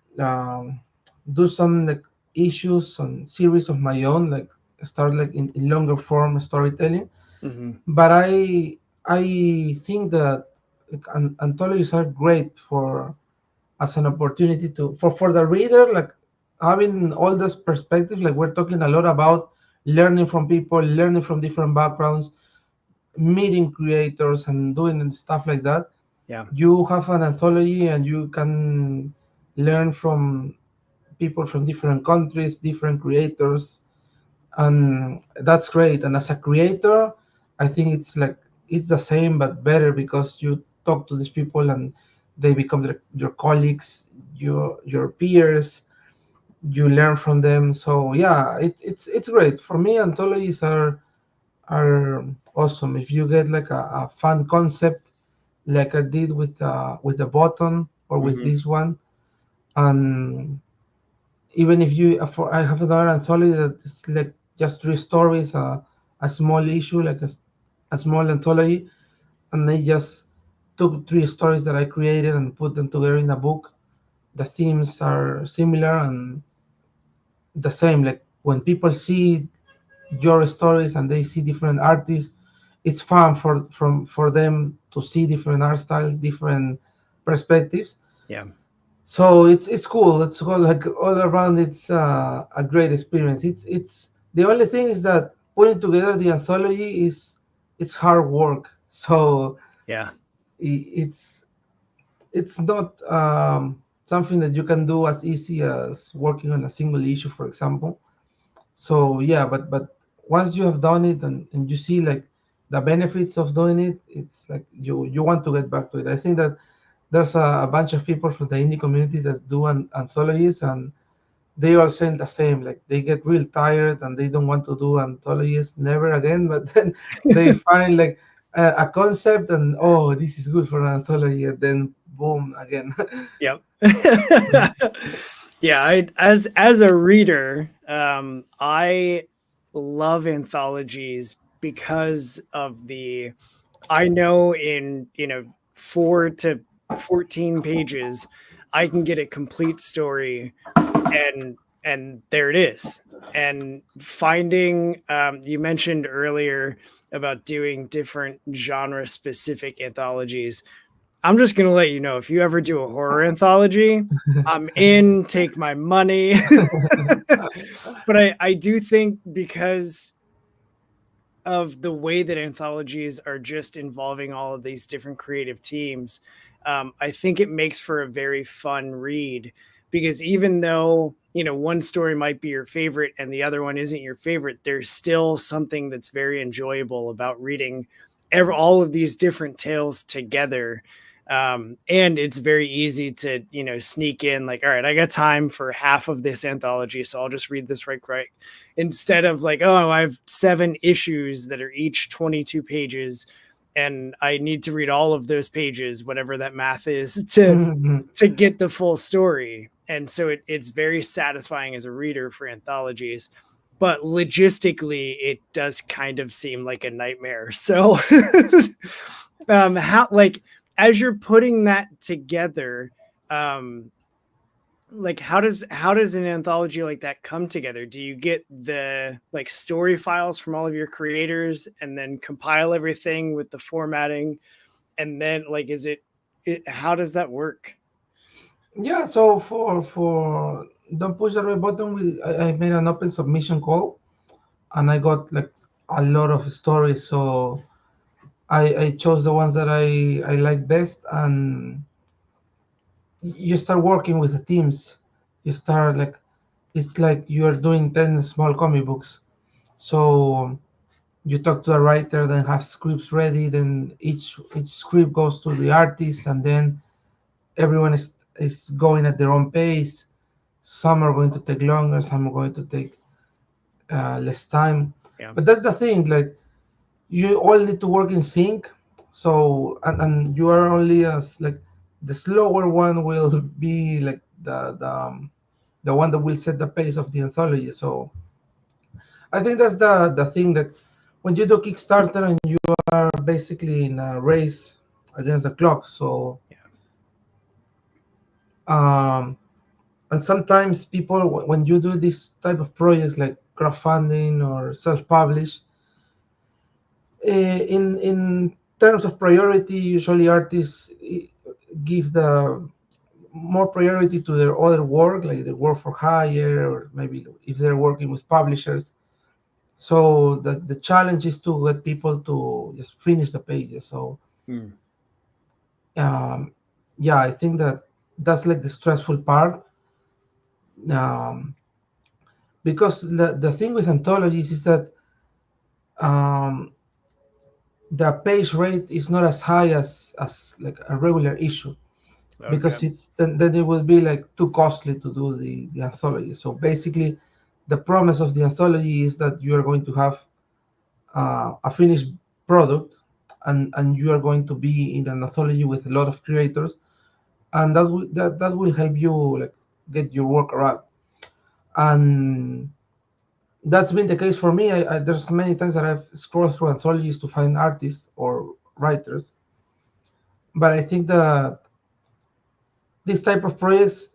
do some like issues on series of my own, like start like in longer form storytelling. Hmm. But I think that like, anthologies are great for as an opportunity to for the reader, like having all this perspective. Like we're talking a lot about learning from people, learning from different backgrounds, meeting creators, and doing stuff like that. Yeah. You have an anthology and you can learn from people from different countries, different creators, and that's great. And as a creator, I think it's like it's the same but better, because you talk to these people and they become your colleagues, your peers. You learn from them. So yeah, it's great for me. Anthologies are awesome if you get like a fun concept, like I did with the button or with Hmm. this one. And even if you for I have another anthology that is like just three stories, a small issue, like a small anthology, and they just took three stories that I created and put them together in a book. The themes are similar and the same. Like when people see your stories and they see different artists, it's fun for them to see different art styles, different perspectives. Yeah. So it's cool. It's cool. Like all around, it's a great experience. It's the only thing is that putting together the anthology is it's hard work. So Yeah. it's not something that you can do as easy as working on a single issue, for example. So yeah, but once you have done it and you see like the benefits of doing it, it's like you want to get back to it. I think that there's a bunch of people from the indie community that do anthologies, and they all saying the same. Like they get real tired and they don't want to do anthologies never again. But then they find like a concept and oh, this is good for an anthology, and then boom again. Yep. Yeah, as a reader, I love anthologies because of the I know in, 4 to 14 pages I can get a complete story, and there it is. And finding you mentioned earlier about doing different genre specific anthologies. I'm just gonna let you know, if you ever do a horror anthology, I'm in, take my money. But I do think, because of the way that anthologies are just involving all of these different creative teams, I think it makes for a very fun read. Because even though, one story might be your favorite and the other one isn't your favorite, there's still something that's very enjoyable about reading all of these different tales together. And it's very easy to, sneak in, like, all right, I got time for half of this anthology, so I'll just read this right quick, instead of like, oh, I have 7 issues that are each 22 pages and I need to read all of those pages, whatever that math is, to get the full story. And so it's very satisfying as a reader for anthologies, but logistically it does kind of seem like a nightmare. So how, like, as you're putting that together, um like, how does an anthology like that come together? Do you get the, like, story files from all of your creators and then compile everything with the formatting, and then, like, how does that work? Yeah, so for don't push the red button, I made an open submission call, and I got like a lot of stories. So I chose the ones that I like best, and you start working with the teams. You start like it's like you are doing 10 small comic books. So you talk to a writer, then have scripts ready, then each script goes to the artist, and then everyone is going at their own pace. Some are going to take longer, some are going to take less time. Yeah. But that's the thing, like you all need to work in sync. So and you are only as like the slower one will be like the one that will set the pace of the anthology. So I think that's the thing that when you do Kickstarter and you are basically in a race against the clock. So Yeah. um and sometimes people when you do this type of projects like crowdfunding or self-publish, in terms of priority, usually artists give the more priority to their other work, like their work for hire, or maybe if they're working with publishers. So the challenge is to get people to just finish the pages. So Mm. um, yeah, I think that that's like the stressful part. Um, because the thing with anthologies is that um, the page rate is not as high as like a regular issue, Okay. because then it will be like too costly to do the anthology. So basically the promise of the anthology is that you are going to have a finished product, and you are going to be in an anthology with a lot of creators, and that will help you like get your work around. And that's been the case for me. There's many times that I've scrolled through anthologies to find artists or writers, but I think that this type of projects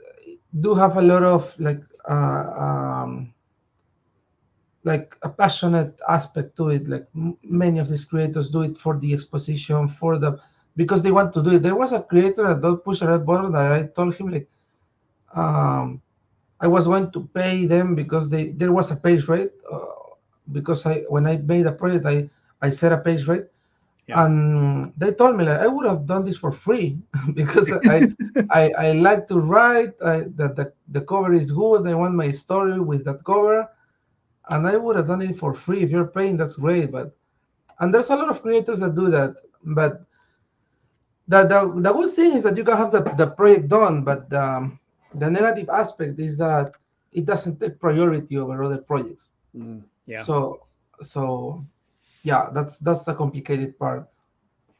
do have a lot of like a passionate aspect to it. Like many of these creators do it for the exposition, for the because they want to do it. There was a creator that don't push a red button that I told him like um, I was going to pay them because they there was a page rate because I when I made a project I set a page rate Yeah. and they told me like I would have done this for free because I like to write. The cover is good. I want my story with that cover, and I would have done it for free. If you're paying, that's great. But and there's a lot of creators that do that. But the good thing is that you can have the project done. But the negative aspect is that it doesn't take priority over other projects. Yeah. So so yeah, that's the complicated part.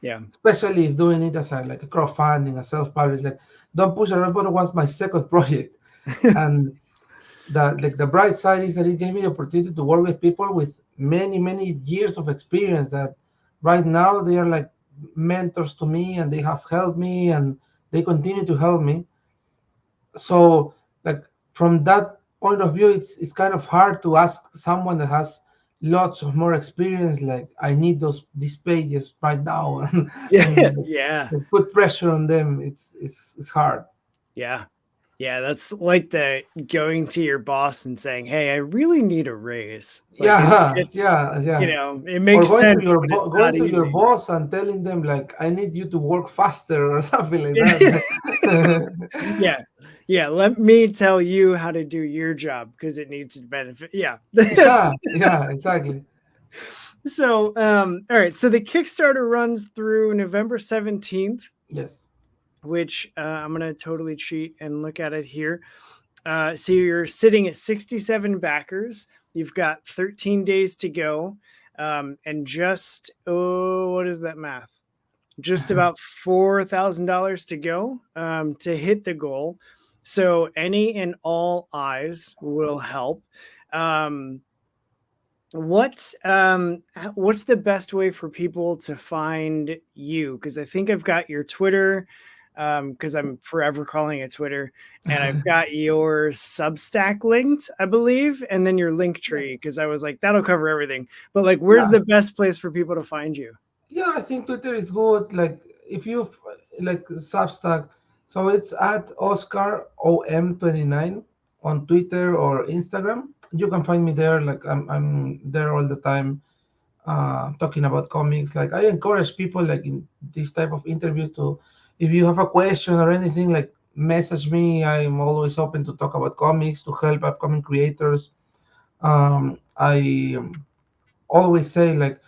Yeah. Especially if doing it as like a crowdfunding, a self-publish. Like, don't push a rebuttal was my second project, and the bright side is that it gave me the opportunity to work with people with many years of experience that right now they are like mentors to me and they have helped me and they continue to help me. So like from that point of view, it's kind of hard to ask someone that has lots of more experience like I need these pages right now Yeah. and Yeah. put pressure on them. It's hard. Yeah. Yeah. That's like the going to your boss and saying, "Hey, I really need a raise." Like Yeah, it's, yeah. it Or makes sense, but it's not going to your easy. boss and telling them like I need you to work faster or something like that. Yeah. Yeah. Let me tell you how to do your job because it needs to benefit. Yeah. Yeah, exactly. So, all right. So the Kickstarter runs through November 17th, Yes. which I'm going to totally cheat and look at it here. So you're sitting at 67 backers. You've got 13 days to go. And just, oh, what is that math? Just about $4,000 to go to hit the goal. So any and all eyes will help. Um, what's the best way for people to find you? Because I think I've got your Twitter, because I'm forever calling it Twitter, and I've got your Substack linked, I believe, and then your link tree, Yes. because I was like, that'll cover everything. But like, where's Yeah. the best place for people to find you? Yeah, I think Twitter is good. Like if you like Substack, so it's at Oscar OM29 on Twitter or Instagram. You can find me there. Like I'm there all the time, talking about comics. Like I encourage people like in this type of interviews to, if you have a question or anything, like message me. I'm always open to talk about comics to help upcoming creators. I always say like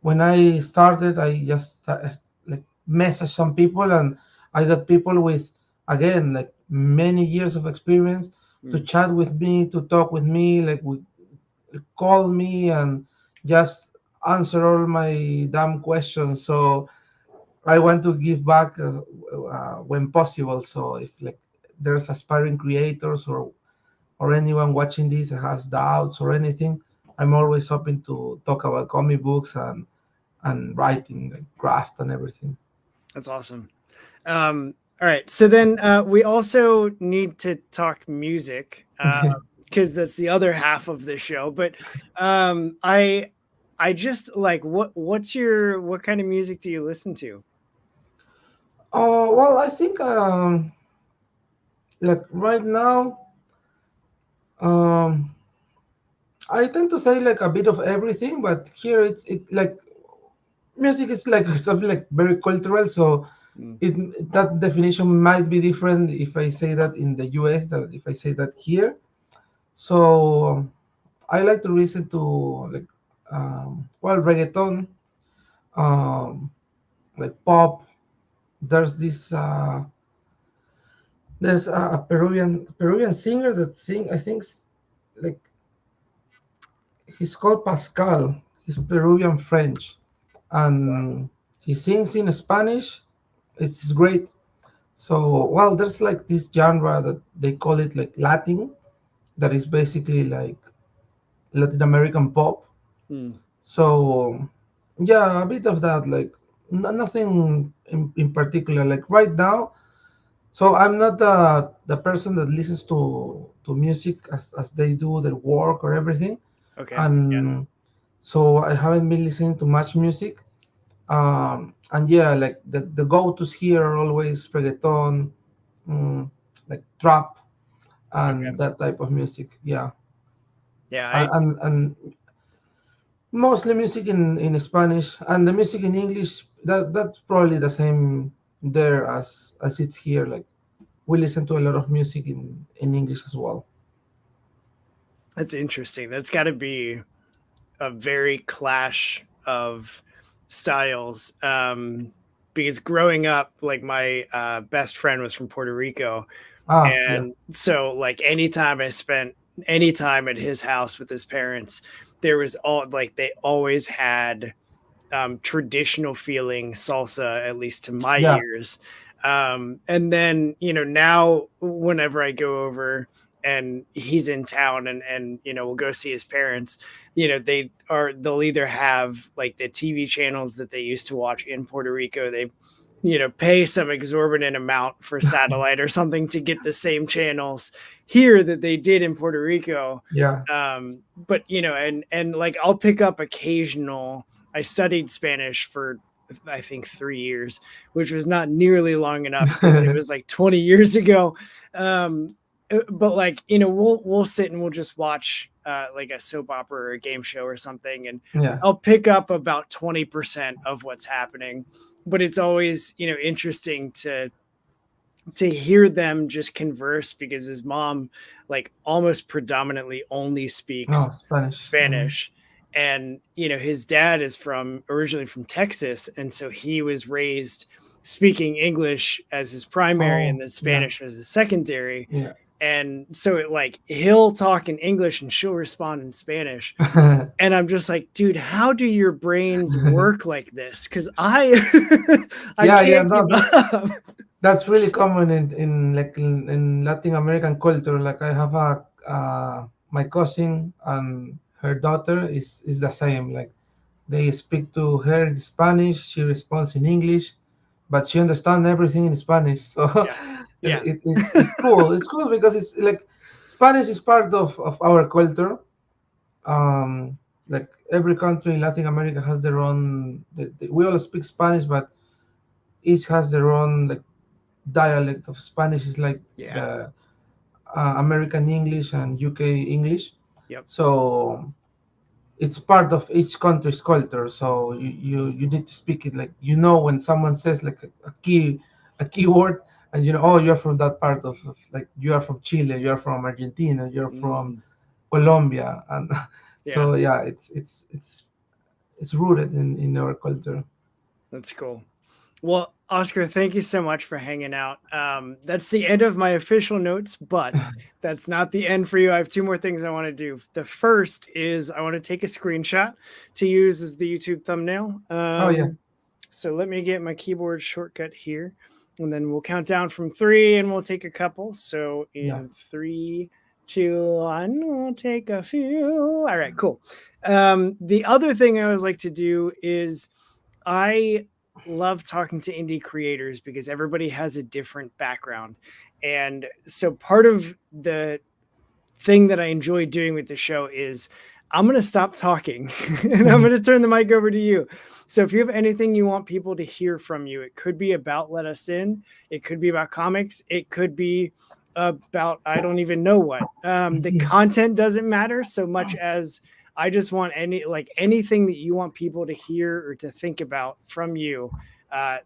when I started, I just like message some people, and I got people with again like many years of experience to Mm, chat with me, to talk with me, like we call me and just answer all my damn questions. So I want to give back when possible. So if like there's aspiring creators or anyone watching this that has doubts or anything, I'm always open to talk about comic books and writing, like craft and everything. that's awesome. All right. So then we also need to talk music because that's the other half of the show. But I just like what kind of music do you listen to? Oh well, I think like right now, um, I tend to say like a bit of everything, but here it like music is like something like very cultural. So Mm, it that definition might be different if I say that in the US than if I say that here. So I like to listen to like well reggaeton, um, like pop. There's this there's a Peruvian singer that sing I think like he's called Pascal. He's Peruvian French, wow. and he sings in Spanish. It's great. So, well, there's like this genre that they call it like Latin, that is basically like Latin American pop. Mm, So, yeah, a bit of that. Like nothing in particular. Like right now, so I'm not the person that listens to music as they do their work or everything, okay. Yeah. and so I haven't been listening to much music. And yeah, like the go-tos here are always reggaeton, mm, like trap and Okay. that type of music. Yeah, Yeah. and mostly music in Spanish, and the music in English, that's probably the same there as it's here. Like we listen to a lot of music in English as well. That's interesting. That's got to be a very clash of styles. Because growing up, like my best friend was from Puerto Rico, Ah, yeah, and so like anytime I spent any time at his house with his parents, there was all like they always had traditional feeling salsa, at least to my yeah, ears. And then, now whenever I go over and he's in town and we'll go see his parents, they'll either have like the TV channels that they used to watch in Puerto Rico. They, pay some exorbitant amount for satellite or something to get the same channels here that they did in Puerto Rico. yeah. But and like I'll pick up occasional. I studied Spanish for I think 3 years, which was not nearly long enough because it was like 20 years ago. Um, but like we'll sit and we'll just watch like a soap opera or a game show or something, and Yeah. I'll pick up about 20% of what's happening. But it's always interesting to hear them just converse because his mom like almost predominantly only speaks No, Spanish. Mhm. Spanish, and his dad is from originally from Texas, and so he was raised speaking English as his primary and Oh, then yeah, Spanish as his secondary. yeah. And so it like he'll talk in English and she'll respond in Spanish, and I'm just like, dude, how do your brains work like this? Because I I Yeah, yeah. can't No, keep up. that's really common in Latin American culture. Like I have a my cousin and her daughter is the same. Like they speak to her in Spanish, she responds in English, but she understands everything in Spanish. So Yeah, yeah. it's cool. It's cool because it's like Spanish is part of our culture. Um, like every country in Latin America has their own. We all speak Spanish, but each has their own like dialect of Spanish. Is like Yeah. the American English and UK English. Yep. So it's part of each country's culture. So you need to speak it like when someone says like a key word, and oh, you're from that part of like you are from Chile, you're from Argentina, you're from Mm, Colombia, and yeah, so yeah, it's rooted in our culture. that's cool. Well, Oscar, thank you so much for hanging out. That's the end of my official notes, but that's not the end for you. I have two more things I want to do. The first is I want to take a screenshot to use as the YouTube thumbnail. Oh yeah, So let me get my keyboard shortcut here, and then we'll count down from three, and we'll take a couple. So yeah. in 3, 2, 1, we'll take a few. All right, cool. The other thing I always like to do is I love talking to indie creators because everybody has a different background. And so part of the thing that I enjoy doing with the show is I'm going to stop talking and I'm Mhm. going to turn the mic over to you. So if you have anything you want people to hear from you, it could be about Let Us In, it could be about comics, it could be about I don't even know what. The content doesn't matter so much as I just want anything that you want people to hear or to think about from you.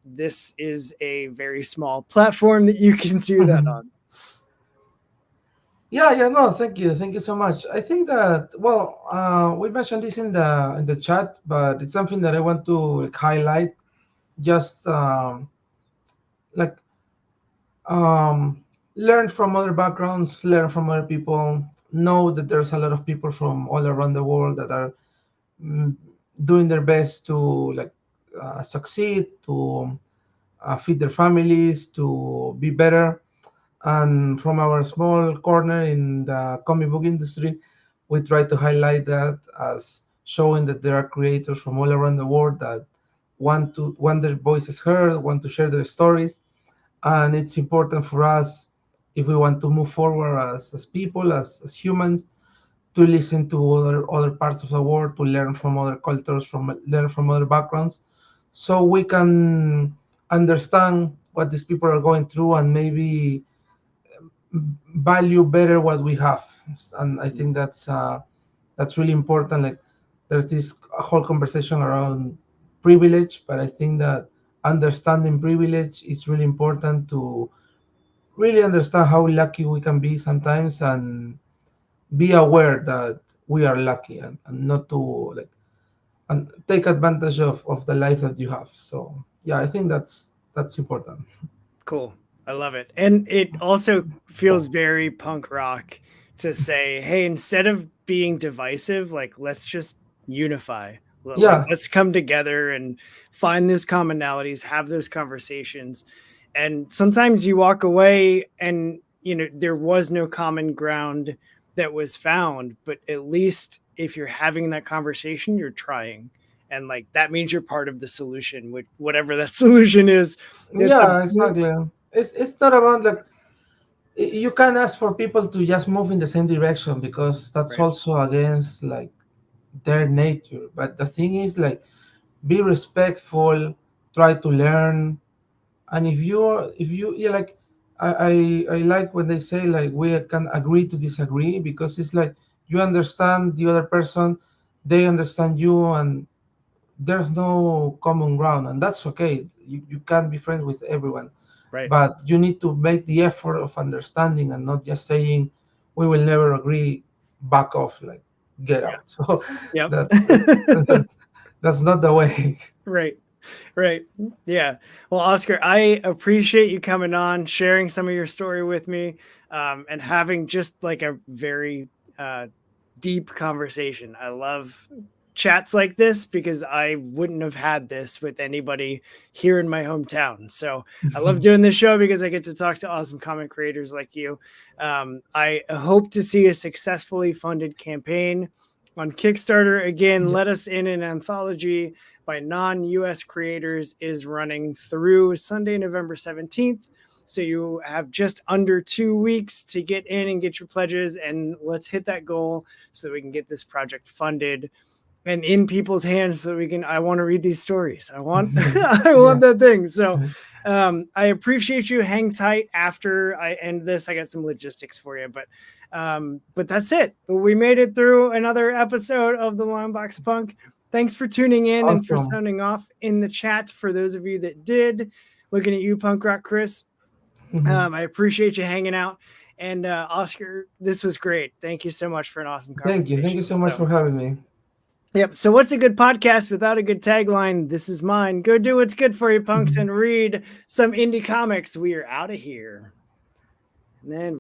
This is a very small platform that you can do that Mhm. on. Yeah, yeah, no, thank you so much. I think that well, we mentioned this in the chat, but it's something that I want to like, highlight. Just like um, learn from other backgrounds, learn from other people. Know that there's a lot of people from all around the world that are mm, doing their best to like succeed, to feed their families, to be better. And from our small corner in the comic book industry, we try to highlight that as showing that there are creators from all around the world that want their voices heard, want to share their stories, and it's important for us, if we want to move forward as people, as humans, to listen to other parts of the world, to learn from other cultures, from learn from other backgrounds, so we can understand what these people are going through and maybe value better what we have. And I think that's really important. Like, there's this whole conversation around privilege, but I think that understanding privilege is really important to really understand how lucky we can be sometimes, and be aware that we are lucky, and not to like and take advantage of the life that you have. So yeah, I think that's important. Cool. I love it. And it also feels very punk rock to say, hey, instead of being divisive, like, let's just unify. Like, Yeah, let's come together and find those commonalities, have those conversations. And sometimes you walk away and, there was no common ground that was found, but at least if you're having that conversation, you're trying. And like that means you're part of the solution, whatever that solution is. It's a yeah, exactly. It's not about like you can ask for people to just move in the same direction, because that's right. also against like their nature. But the thing is, like, be respectful, try to learn. And if you yeah, like, I like when they say like we can agree to disagree, because it's like you understand the other person, they understand you, and there's no common ground, and that's okay. You can't be friends with everyone, Right. but you need to make the effort of understanding, and not just saying we will never agree, back off, like, get Yeah. out. So Yep. that's that's not the way. Right. Right. Yeah. Well, Oscar, I appreciate you coming on, sharing some of your story with me, and having just like a very uh, deep conversation. I love chats like this because I wouldn't have had this with anybody here in my hometown. So I love doing this show because I get to talk to awesome comic creators like you. I hope to see a successfully funded campaign on Kickstarter. Again, Yeah. let us in an anthology by non-US creators is running through Sunday, November 17th. So you have just under 2 weeks to get in and get your pledges, and let's hit that goal so that we can get this project funded and in people's hands so we can. I want to read these stories. I want I want Yeah. that thing. So I appreciate you. Hang tight after I end this. I got some logistics for you, but that's it. We made it through another episode of the Long Box Punk. Thanks for tuning in and for Awesome. sounding off in the chat. For those of you that did, looking at you, Punk Rock Chris. I appreciate you hanging out. And Oscar, this was great. Thank you so much for an awesome Thank you conversation. so much So, for having me. yep. So, what's a good podcast without a good tagline? This is mine. Go do what's good for you, punks, and read some indie comics. We are out of here. And then